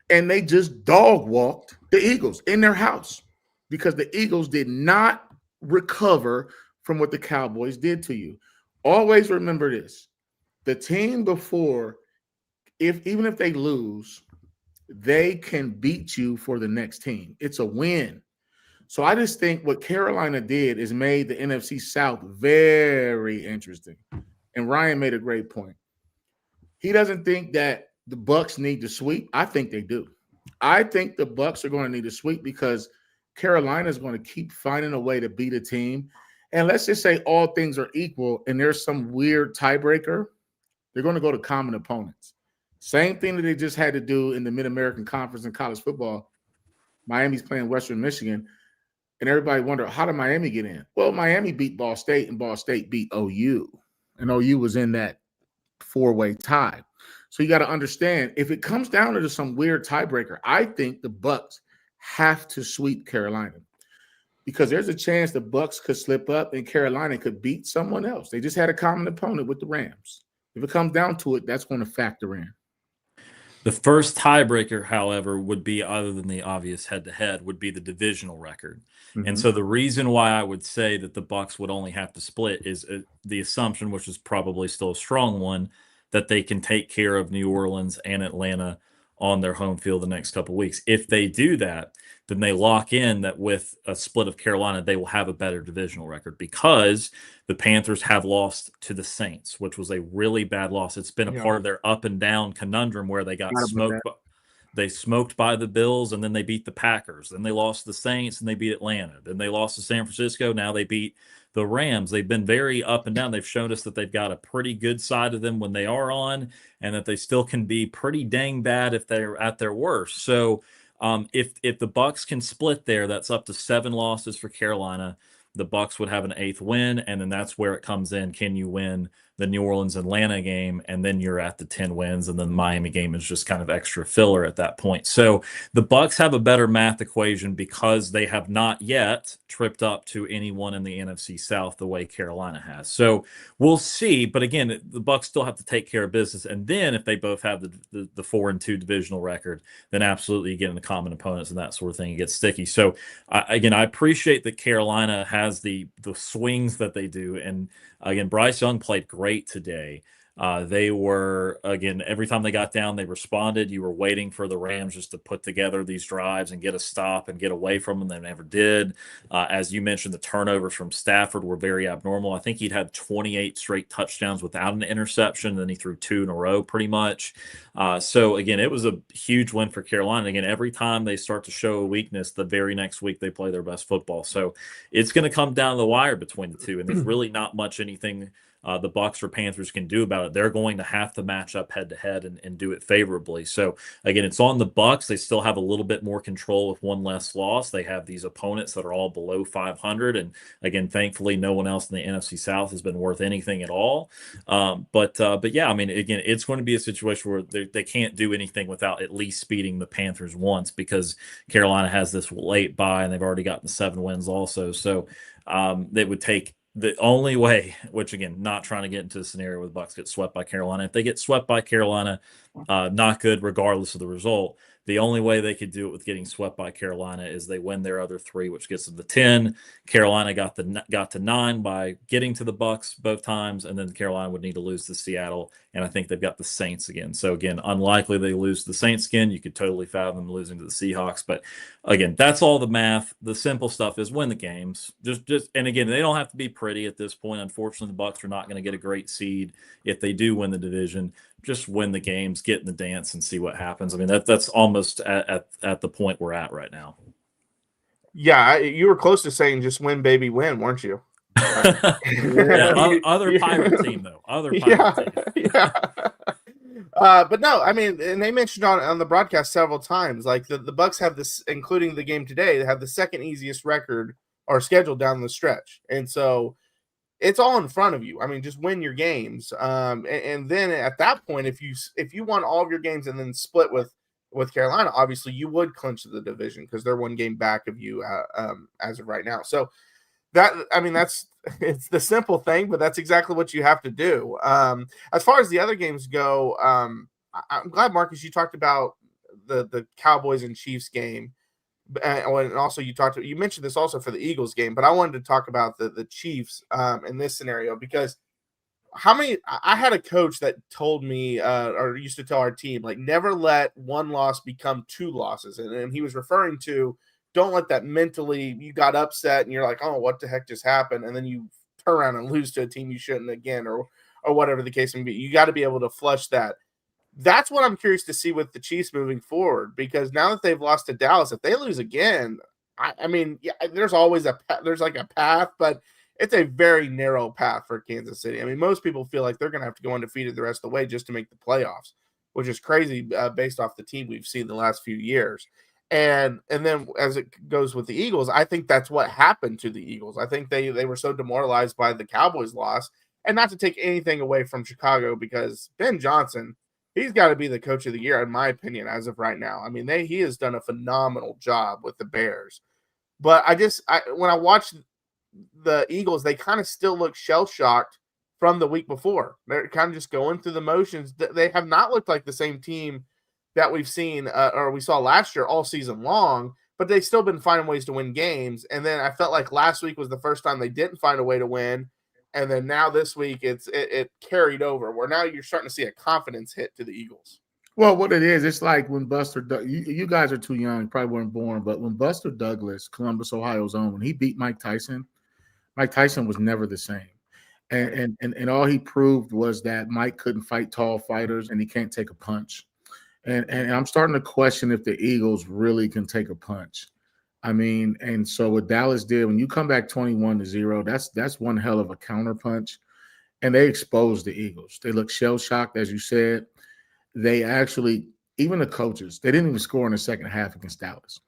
and they just dog walked the Eagles in their house, because the Eagles did not recover from what the Cowboys did to you. Always remember this. The team before, even if they lose, they can beat you for the next team. It's a win. So I just think what Carolina did is made the NFC South very interesting. And Ryan made a great point. He doesn't think that the Bucs need to sweep. I think they do. I think the Bucs are going to need to sweep, because Carolina is going to keep finding a way to beat a team. And let's just say all things are equal and there's some weird tiebreaker, they're going to go to common opponents. Same thing that they just had to do in the Mid-American Conference in college football. Miami's playing Western Michigan, and everybody wondered, how did Miami get in? Well, Miami beat Ball State, and Ball State beat OU. And OU was in that 4-way tie. So you got to understand, if it comes down to some weird tiebreaker, I think the Bucs have to sweep Carolina, because there's a chance the Bucs could slip up and Carolina could beat someone else. They just had a common opponent with the Rams. If it comes down to it, that's going to factor in. The first tiebreaker, however, would be, other than the obvious head-to-head, would be the divisional record. Mm-hmm. And so the reason why I would say that the Bucs would only have to split is the assumption, which is probably still a strong one, that they can take care of New Orleans and Atlanta on their home field the next couple of weeks. If they do that, then they lock in that with a split of Carolina, they will have a better divisional record, because the Panthers have lost to the Saints, which was a really bad loss. It's been a part of their up and down conundrum where they got smoked. They smoked by the Bills, and then they beat the Packers. Then they lost to the Saints, and they beat Atlanta. Then they lost to San Francisco. Now they beat the Rams. They've been very up and down. They've shown us that they've got a pretty good side of them when they are on, and that they still can be pretty dang bad if they're at their worst. So if the Bucs can split there, that's up to 7 losses for Carolina. The Bucs would have an 8th win, and then that's where it comes in. Can you win the New Orleans Atlanta game, and then you're at the 10 wins, and then the Miami game is just kind of extra filler at that point. So the Bucs have a better math equation because they have not yet tripped up to anyone in the NFC South the way Carolina has. So we'll see. But again, the Bucs still have to take care of business, and then if they both have the 4-2 divisional record, then absolutely you get into common opponents and that sort of thing. It gets sticky. So again, I appreciate that Carolina has the swings that they do, and again, Bryce Young played great today. They were, again, every time they got down, they responded. You were waiting for the Rams just to put together these drives and get a stop and get away from them. They never did. As you mentioned, the turnovers from Stafford were very abnormal. I think he'd had 28 straight touchdowns without an interception. Then he threw 2 in a row pretty much. So, again, it was a huge win for Carolina. Again, every time they start to show a weakness, the very next week they play their best football. So it's going to come down to the wire between the two. And there's really not much anything the Bucs or Panthers can do about it. They're going to have to match up head to head and do it favorably. So again, it's on the Bucs. They still have a little bit more control with one less loss. They have these opponents that are all below 500, and again, thankfully, no one else in the NFC South has been worth anything at all. But yeah, I mean, again, it's going to be a situation where they can't do anything without at least speeding the Panthers once, because Carolina has this late bye and they've already gotten the 7 wins also. So they would take. The only way, which again, not trying to get into a scenario where the Bucs get swept by Carolina. If they get swept by Carolina, not good regardless of the result. The only way they could do it with getting swept by Carolina is they win their other 3, which gets them to 10. Carolina got to 9 by getting to the Bucs both times, and then Carolina would need to lose to Seattle, and I think they've got the Saints again. So again, unlikely they lose to the Saints again. You could totally fathom them losing to the Seahawks, but again, that's all the math. The simple stuff is win the games. Just and again, they don't have to be pretty at this point. Unfortunately, the Bucs are not going to get a great seed if they do win the division. Just win the games, get in the dance, and see what happens. I mean, that's almost at the point we're at right now. Yeah, you were close to saying just win, baby, win, weren't you? Yeah, other pirate team though. Other pirate team. Yeah. But no, I mean, and they mentioned on the broadcast several times, like the Bucs have this, including the game today, they have the second easiest record or schedule down the stretch, and so it's all in front of you. I mean, just win your games, and then at that point, if you won all of your games and then split with Carolina, obviously you would clinch the division because they're 1 game back of you as of right now. So that, I mean, it's the simple thing, but that's exactly what you have to do. As far as the other games go, I'm glad, Marcus, you talked about the Cowboys and Chiefs game. And also you mentioned this also for the Eagles game, but I wanted to talk about the Chiefs in this scenario, because I had a coach that told me or used to tell our team, like, never let 1 loss become 2 losses. And he was referring to, don't let that mentally, you got upset and you're like, oh, what the heck just happened? And then you turn around and lose to a team you shouldn't again, or whatever the case may be. You got to be able to flush that. That's what I'm curious to see with the Chiefs moving forward, because now that they've lost to Dallas, if they lose again, I mean, yeah, there's always there's like a path, but it's a very narrow path for Kansas City. I mean, most people feel like they're going to have to go undefeated the rest of the way just to make the playoffs, which is crazy based off the team we've seen the last few years. And then as it goes with the Eagles, I think that's what happened to the Eagles. I think they were so demoralized by the Cowboys loss, and not to take anything away from Chicago, because Ben Johnson, he's got to be the coach of the year, in my opinion, as of right now. I mean, he has done a phenomenal job with the Bears. But when I watch the Eagles, they kind of still look shell-shocked from the week before. They're kind of just going through the motions. They have not looked like the same team that we've seen or we saw last year all season long, but they've still been finding ways to win games. And then I felt like last week was the first time they didn't find a way to win. And then now this week it carried over, where now you're starting to see a confidence hit to the Eagles. Well, what it is, it's like when you guys are too young, you probably weren't born, but when Buster Douglas, Columbus, Ohio's own, when he beat Mike Tyson was never the same. And all he proved was that Mike couldn't fight tall fighters and he can't take a punch. And I'm starting to question if the Eagles really can take a punch. I mean, and so what Dallas did, when you come back 21-0, that's one hell of a counter punch. And they exposed the Eagles. They looked shell-shocked, as you said. They actually, even the coaches, they didn't even score in the second half against Dallas.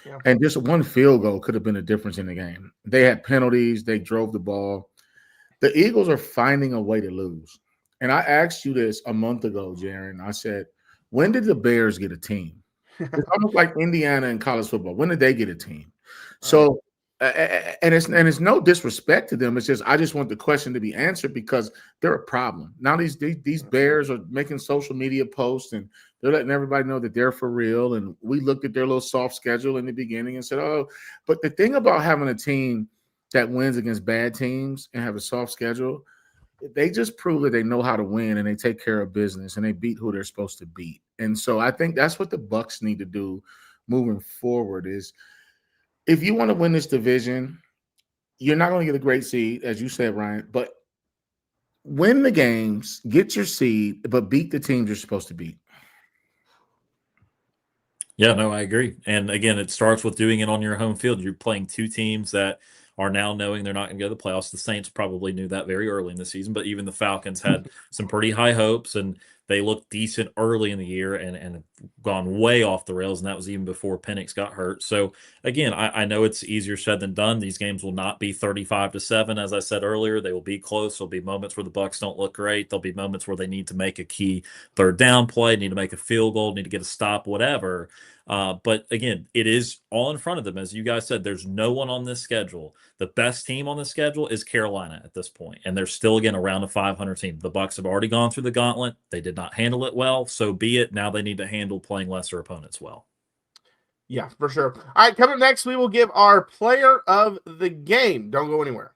Yeah. And just one field goal could have been a difference in the game. They had penalties. They drove the ball. The Eagles are finding a way to lose. And I asked you this a month ago, Jaron. I said, when did the Bears get a team? It's almost like Indiana in college football. When did they get a team? So, and it's no disrespect to them. It's just I just want the question to be answered because they're a problem. Now these Bears are making social media posts and they're letting everybody know that they're for real. And we looked at their little soft schedule in the beginning and said, oh, but the thing about having a team that wins against bad teams and have a soft schedule, they just prove that they know how to win and they take care of business and they beat who they're supposed to beat. And so I think that's what the Bucs need to do moving forward is if you want to win this division, you're not going to get a great seed, as you said, Ryan, but win the games, get your seed, but beat the teams you're supposed to beat. Yeah, no, I agree. And again, it starts with doing it on your home field. You're playing two teams that are now knowing they're not going to go to the playoffs. The Saints probably knew that very early in the season, but even the Falcons had some pretty high hopes, and they looked decent early in the year and have gone way off the rails, and that was even before Penix got hurt. So, again, I know it's easier said than done. These games will not be 35-7, as I said earlier. They will be close. There'll be moments where the Bucs don't look great. There'll be moments where they need to make a key third down play, need to make a field goal, need to get a stop, whatever. But again, it is all in front of them. As you guys said, there's no one on this schedule. The best team on the schedule is Carolina at this point, and they're still, again, around a 500 team. The Bucs have already gone through the gauntlet. They did not handle it well, so be it. Now they need to handle playing lesser opponents well. Yeah, for sure. All right, coming up next, we will give our player of the game. Don't go anywhere.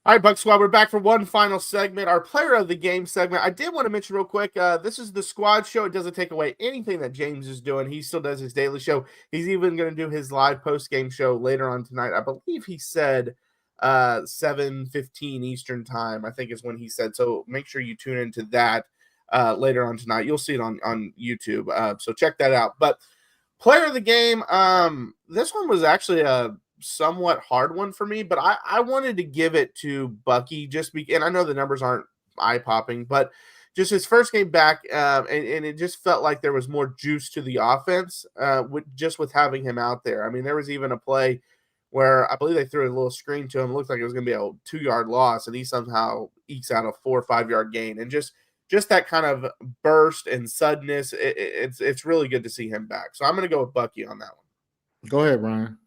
All right, Bucs Squad, we're back for one final segment, our player of the game segment. I did want to mention real quick, this is the squad show. It doesn't take away anything that James is doing. He still does his daily show. He's even going to do his live post-game show later on tonight. I believe he said 7:15 Eastern time, I think is when he said. So make sure you tune into that later on tonight. You'll see it on YouTube. So check that out. But player of the game, this one was actually a somewhat hard one for me, but I wanted to give it to Bucky and I know the numbers aren't eye-popping, but just his first game back, and it just felt like there was more juice to the offense with having him out there. I mean, there was even a play where I believe they threw a little screen to him. It looked like it was going to be a 2-yard loss, and he somehow ekes out a 4 or 5-yard gain. And just that kind of burst and suddenness, it's really good to see him back. So I'm going to go with Bucky on that one. Go ahead, Ryan.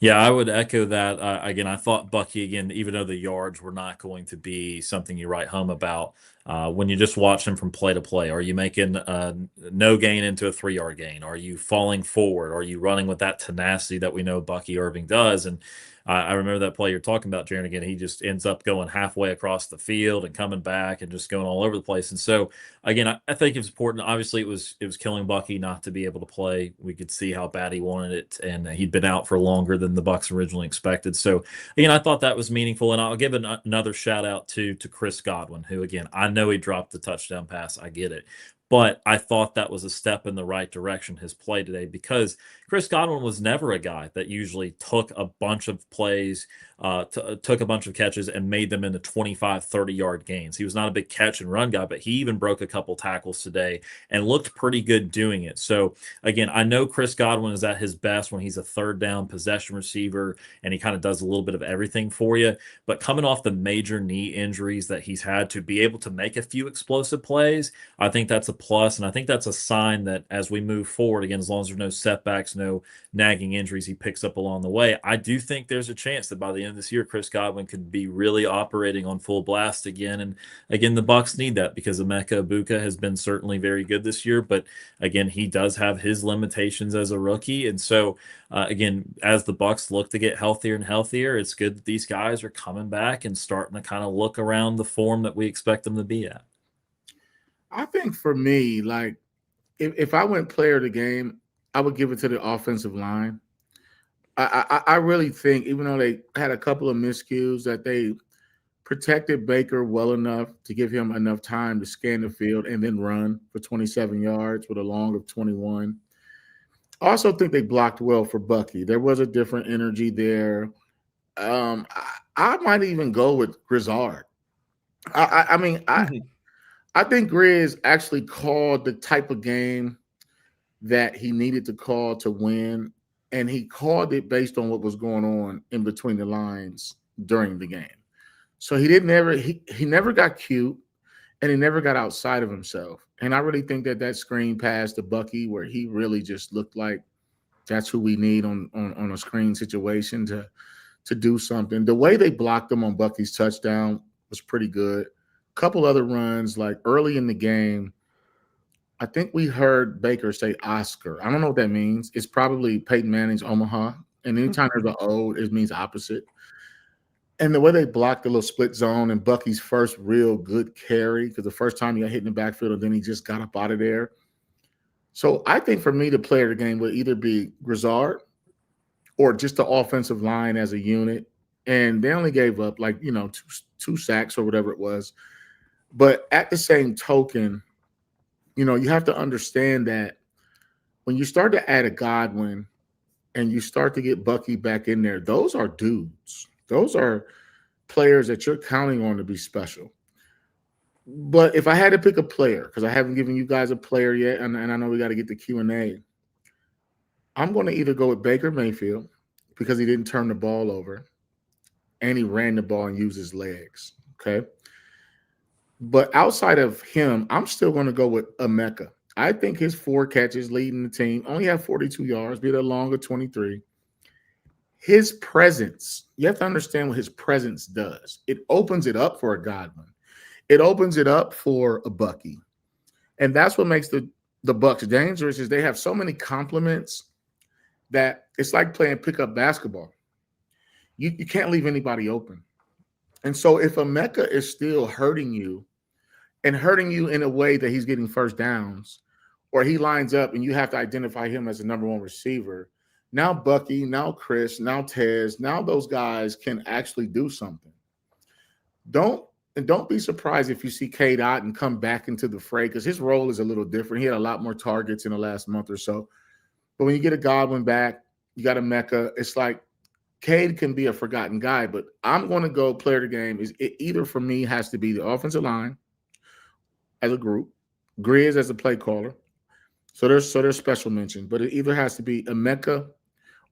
Yeah, I would echo that. Again, I thought Bucky, again, even though the yards were not going to be something you write home about, when you just watch him from play to play, are you making no gain into a 3-yard gain? Are you falling forward? Are you running with that tenacity that we know Bucky Irving does? And I remember that play you're talking about, Jaron. Again, he just ends up going halfway across the field and coming back and just going all over the place. And so, again, I think it's important. Obviously, it was killing Bucky not to be able to play. We could see how bad he wanted it, and he'd been out for longer than the Bucs originally expected. So, again, I thought that was meaningful. And I'll give another shout out to Chris Godwin, who, again, I know he dropped the touchdown pass. I get it. But I thought that was a step in the right direction, his play today, because Chris Godwin was never a guy that usually took a bunch of plays, took a bunch of catches and made them into 25, 30-yard gains. He was not a big catch and run guy, but he even broke a couple tackles today and looked pretty good doing it. So, again, I know Chris Godwin is at his best when he's a third down possession receiver and he kind of does a little bit of everything for you. But coming off the major knee injuries that he's had, to be able to make a few explosive plays, I think that's a plus. And I think that's a sign that as we move forward, again, as long as there's no setbacks, no nagging injuries he picks up along the way, I do think there's a chance that by the end of this year, Chris Godwin could be really operating on full blast again. And again, the Bucs need that because Emeka Egbuka has been certainly very good this year, but again, he does have his limitations as a rookie. And so, again, as the Bucs look to get healthier and healthier, it's good that these guys are coming back and starting to kind of look around the form that we expect them to be at. I think for me, like, if I went player of the game, I would give it to the offensive line. I really think, even though they had a couple of miscues, that they protected Baker well enough to give him enough time to scan the field and then run for 27 yards with a long of 21. I also think they blocked well for Bucky. There was a different energy there. I might even go with Grizzard. I think Grizz actually called the type of game that he needed to call to win. and he called it based on what was going on in between the lines during the game. So he never got cute, and he never got outside of himself. And I really think that screen pass to Bucky, where he really just looked like that's who we need on a screen situation to do something. The way they blocked him on Bucky's touchdown was pretty good. A couple other runs, like early in the game, I think we heard Baker say Oscar. I don't know what that means. It's probably Peyton Manning's Omaha. And anytime there's an O, it means opposite. And the way they blocked the little split zone and Bucky's first real good carry, because the first time he got hit in the backfield and then he just got up out of there. So I think for me, the player of the game would either be Grizzard or just the offensive line as a unit. And they only gave up two sacks or whatever it was. But at the same token, you have to understand that when you start to add a Godwin and you start to get Bucky back in there, those are dudes. Those are players that you're counting on to be special. But if I had to pick a player, because I haven't given you guys a player yet, and I know we got to get the Q&A, I'm going to either go with Baker Mayfield because he didn't turn the ball over and he ran the ball and used his legs, okay? But outside of him, I'm still going to go with Emeka. I think his 4 catches leading the team only have 42 yards, be that longer 23. His presence, you have to understand what his presence does. It opens it up for a Godwin. It opens it up for a Bucky. And that's what makes the Bucs dangerous is they have so many compliments that it's like playing pickup basketball. You can't leave anybody open. And so if Emeka is still hurting you and hurting you in a way that he's getting first downs, or he lines up and you have to identify him as the number 1 receiver, now Bucky, now Chris, now Tez, now those guys can actually do something. Don't be surprised if you see Cade Otton come back into the fray because his role is a little different. He had a lot more targets in the last month or so. But when you get a Godwin back, you got a Emeka. It's like Cade can be a forgotten guy, but I'm going to go player of the game. It either for me has to be the offensive line as a group, Grizz as a play caller. So there's special mention, but it either has to be Emeka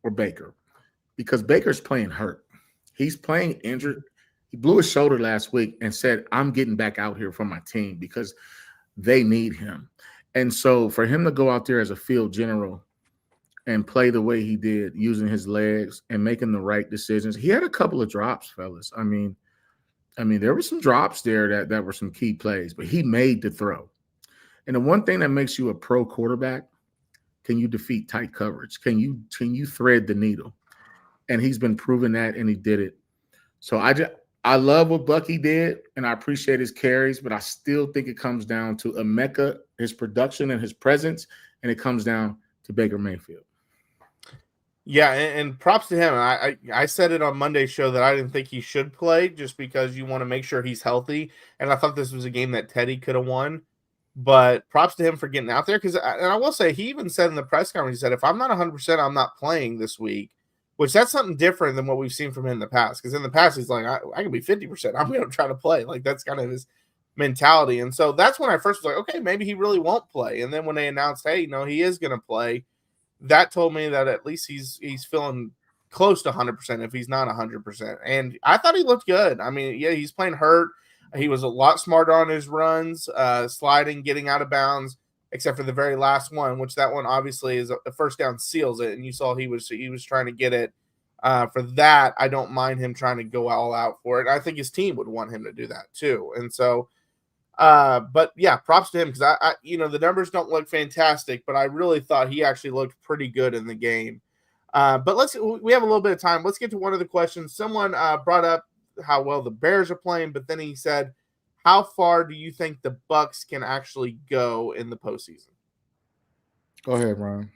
or Baker because Baker's playing hurt. He's playing injured. He blew his shoulder last week and said, I'm getting back out here for my team because they need him. And so for him to go out there as a field general and play the way he did, using his legs and making the right decisions, he had a couple of drops, fellas. I mean, there were some drops there that were some key plays, but he made the throw. And the one thing that makes you a pro quarterback, can you defeat tight coverage? Can you thread the needle? And he's been proving that, and he did it. So I love what Bucky did, and I appreciate his carries, but I still think it comes down to Emeka, his production and his presence, and it comes down to Baker Mayfield. Yeah, and props to him. I said it on Monday's show that I didn't think he should play just because you want to make sure he's healthy, and I thought this was a game that Teddy could have won. But props to him for getting out there because, and I will say, he even said in the press conference, he said, if I'm not 100%, I'm not playing this week, which that's something different than what we've seen from him in the past. Because in the past, he's like, I can be 50%. I'm going to try to play. Like, that's kind of his mentality. And so that's when I first was like, okay, maybe he really won't play. And then when they announced, hey, no, he is going to play, that told me that at least he's feeling close to 100% if he's not 100%. And I thought he looked good. I mean, yeah, he's playing hurt. He was a lot smarter on his runs, sliding, getting out of bounds, except for the very last one, which that one obviously is a first down, seals it. And you saw he was trying to get it. For that, I don't mind him trying to go all out for it. I think his team would want him to do that too. And so, but yeah, props to him because I the numbers don't look fantastic, but I really thought he actually looked pretty good in the game. But we have a little bit of time. Let's get to one of the questions. Someone brought up how well the Bears are playing, but then he said, how far do you think the Bucs can actually go in the postseason? Go ahead, Ron.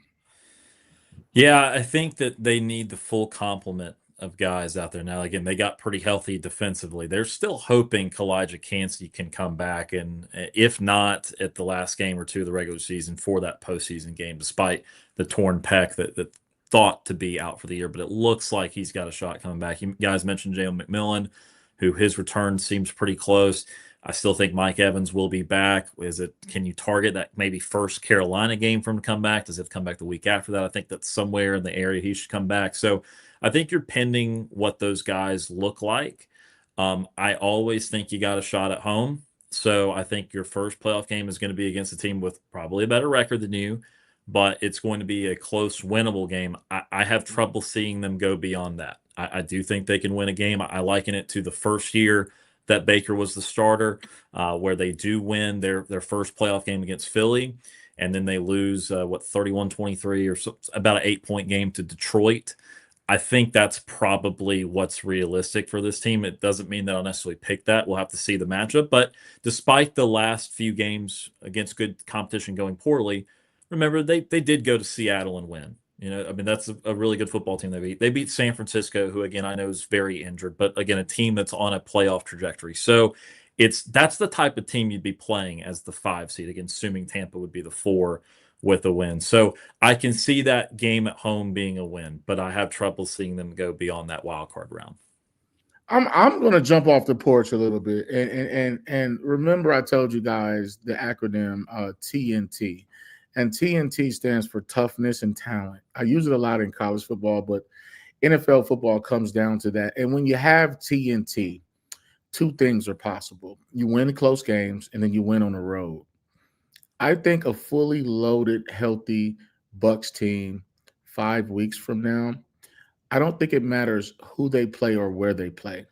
Yeah, I think that they need the full complement of guys out there now. Again, they got pretty healthy defensively. They're still hoping Kalijah Kancey can come back, and if not at the last game or two of the regular season, for that postseason game, despite the torn pec that thought to be out for the year. But it looks like he's got a shot coming back. You guys mentioned Jalen McMillan. who his return seems pretty close. I still think Mike Evans will be back. Can you target that maybe first Carolina game for him to come back? Does it come back the week after that? I think that's somewhere in the area he should come back. So I think you're pending what those guys look like. I always think you got a shot at home. So I think your first playoff game is going to be against a team with probably a better record than you, but it's going to be a close, winnable game. I have trouble seeing them go beyond that. I do think they can win a game. I liken it to the first year that Baker was the starter, where they do win their first playoff game against Philly, and then they lose, 31-23 or so, about an 8-point game to Detroit. I think that's probably what's realistic for this team. It doesn't mean that I'll necessarily pick that. We'll have to see the matchup. But despite the last few games against good competition going poorly, remember, they did go to Seattle and win. That's a really good football team they beat. They beat San Francisco, who, again, I know is very injured, but, again, a team that's on a playoff trajectory. So that's the type of team you'd be playing as the 5 seed, again, assuming Tampa would be the 4 with a win. So I can see that game at home being a win, but I have trouble seeing them go beyond that wild card round. I'm going to jump off the porch a little bit, and remember I told you guys the acronym TNT. And TNT stands for toughness and talent. I use it a lot in college football, but NFL football comes down to that. And when you have TNT, 2 things are possible. You win close games, and then you win on the road. I think a fully loaded, healthy Bucs team 5 weeks from now, I don't think it matters who they play or where they play.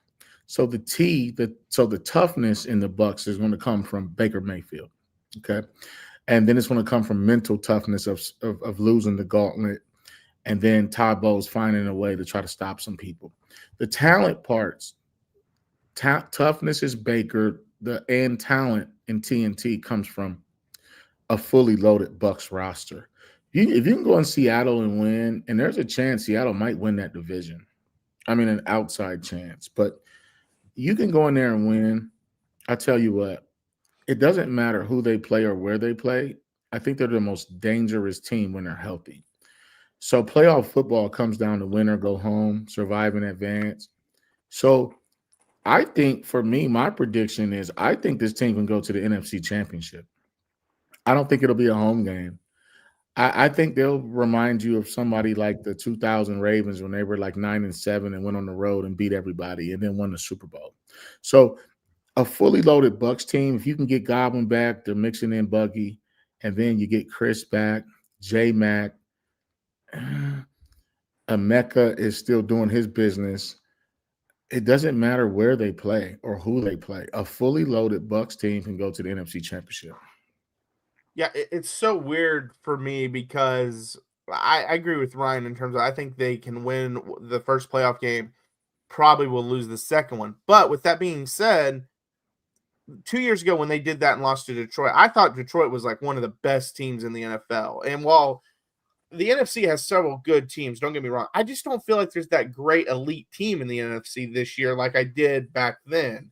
So the toughness in the Bucs is going to come from Baker Mayfield. Okay. And then it's going to come from mental toughness of losing the gauntlet, and then Todd Bowles finding a way to try to stop some people. The talent parts, toughness is Baker, and talent in TNT comes from a fully loaded Bucs roster. If you can go in Seattle and win, and there's a chance Seattle might win that division. I mean, an outside chance, but you can go in there and win. I tell you what, it doesn't matter who they play or where they play. I think they're the most dangerous team when they're healthy. So playoff football comes down to win or go home, survive and advance. So I think, for me, my prediction is I think this team can go to the NFC Championship. I don't think it'll be a home game. I think they'll remind you of somebody like the 2000 Ravens when they were like 9-7 and went on the road and beat everybody and then won the Super Bowl. So a fully loaded Bucs team, if you can get Godwin back, they're mixing in Buggy, and then you get Chris back, J-Mac. Emeka is still doing his business. It doesn't matter where they play or who they play. A fully loaded Bucs team can go to the NFC Championship. Yeah, it's so weird for me because I agree with Ryan in terms of I think they can win the first playoff game, probably will lose the second one. But with that being said, 2 years ago when they did that and lost to Detroit, I thought Detroit was like one of the best teams in the NFL. And while the NFC has several good teams, don't get me wrong, I just don't feel like there's that great elite team in the NFC this year like I did back then.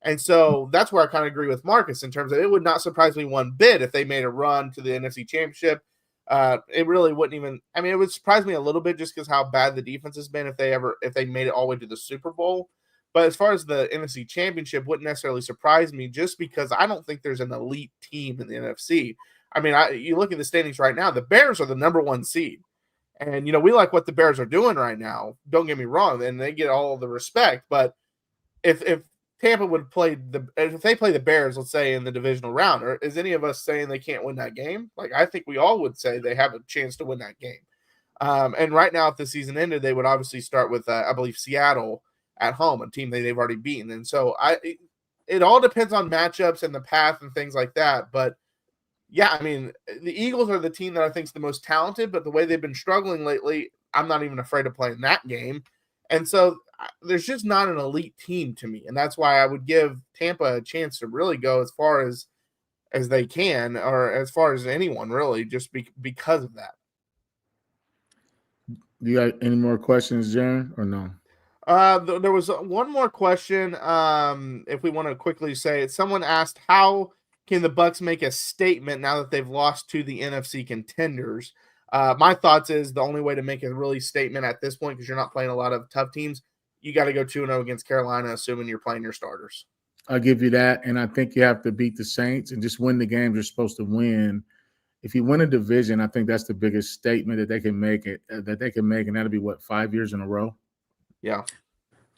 And so that's where I kind of agree with Marcus in terms of it would not surprise me one bit if they made a run to the NFC Championship. It really wouldn't even – I mean, it would surprise me a little bit just because how bad the defense has been if they made it all the way to the Super Bowl. But as far as the NFC Championship, wouldn't necessarily surprise me just because I don't think there's an elite team in the NFC. I mean, you look at the standings right now, the Bears are the number 1 seed. And, we like what the Bears are doing right now. Don't get me wrong, and they get all the respect. But if Tampa would play if they play the Bears, let's say in the divisional round, or is any of us saying they can't win that game? Like, I think we all would say they have a chance to win that game. And right now, if the season ended, they would obviously start with, I believe, Seattle at home, a team that they've already beaten. And so it all depends on matchups and the path and things like that. But yeah, I mean, the Eagles are the team that I think is the most talented, but the way they've been struggling lately, I'm not even afraid of playing that game. And so there's just not an elite team to me. And that's why I would give Tampa a chance to really go as far as they can, or as far as anyone really, just because of that. Do you got any more questions, Jaron, or no? There was one more question. If we want to quickly say it, someone asked, how can the Bucs make a statement now that they've lost to the NFC contenders? My thoughts is the only way to make a really statement at this point, because you're not playing a lot of tough teams, you got to go 2-0 against Carolina, assuming you're playing your starters. I'll give you that. And I think you have to beat the Saints and just win the games you're supposed to win. If you win a division, I think that's the biggest statement that they can make and that'll be 5 years in a row. Yeah.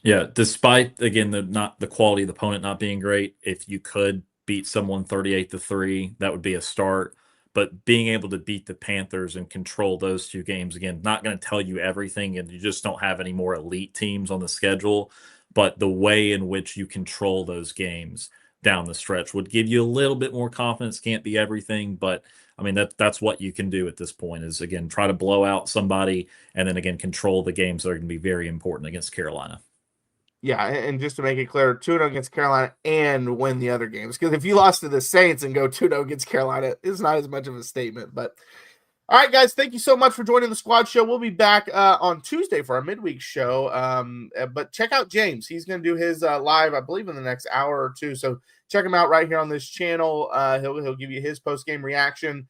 Yeah. Despite, again, the quality of the opponent not being great, if you could beat someone 38-3, that would be a start. But being able to beat the Panthers and control those two games, again, not going to tell you everything, and you just don't have any more elite teams on the schedule. But the way in which you control those games down the stretch would give you a little bit more confidence. Can't be everything, but I mean, that's what you can do at this point is, again, try to blow out somebody and then, again, control the games that are going to be very important against Carolina. Yeah, and just to make it clear, 2-0 against Carolina and win the other games. Because if you lost to the Saints and go 2-0 against Carolina, it's not as much of a statement. But all right, guys, thank you so much for joining the Squad Show. We'll be back on Tuesday for our midweek show. But check out James. He's going to do his live, I believe, in the next hour or two. So check him out right here on this channel. He'll give you his post-game reaction.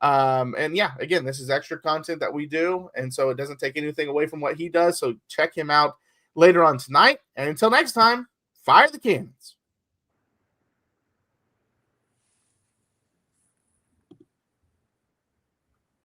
And yeah, again, this is extra content that we do. And so it doesn't take anything away from what he does. So check him out later on tonight. And until next time, fire the cannons.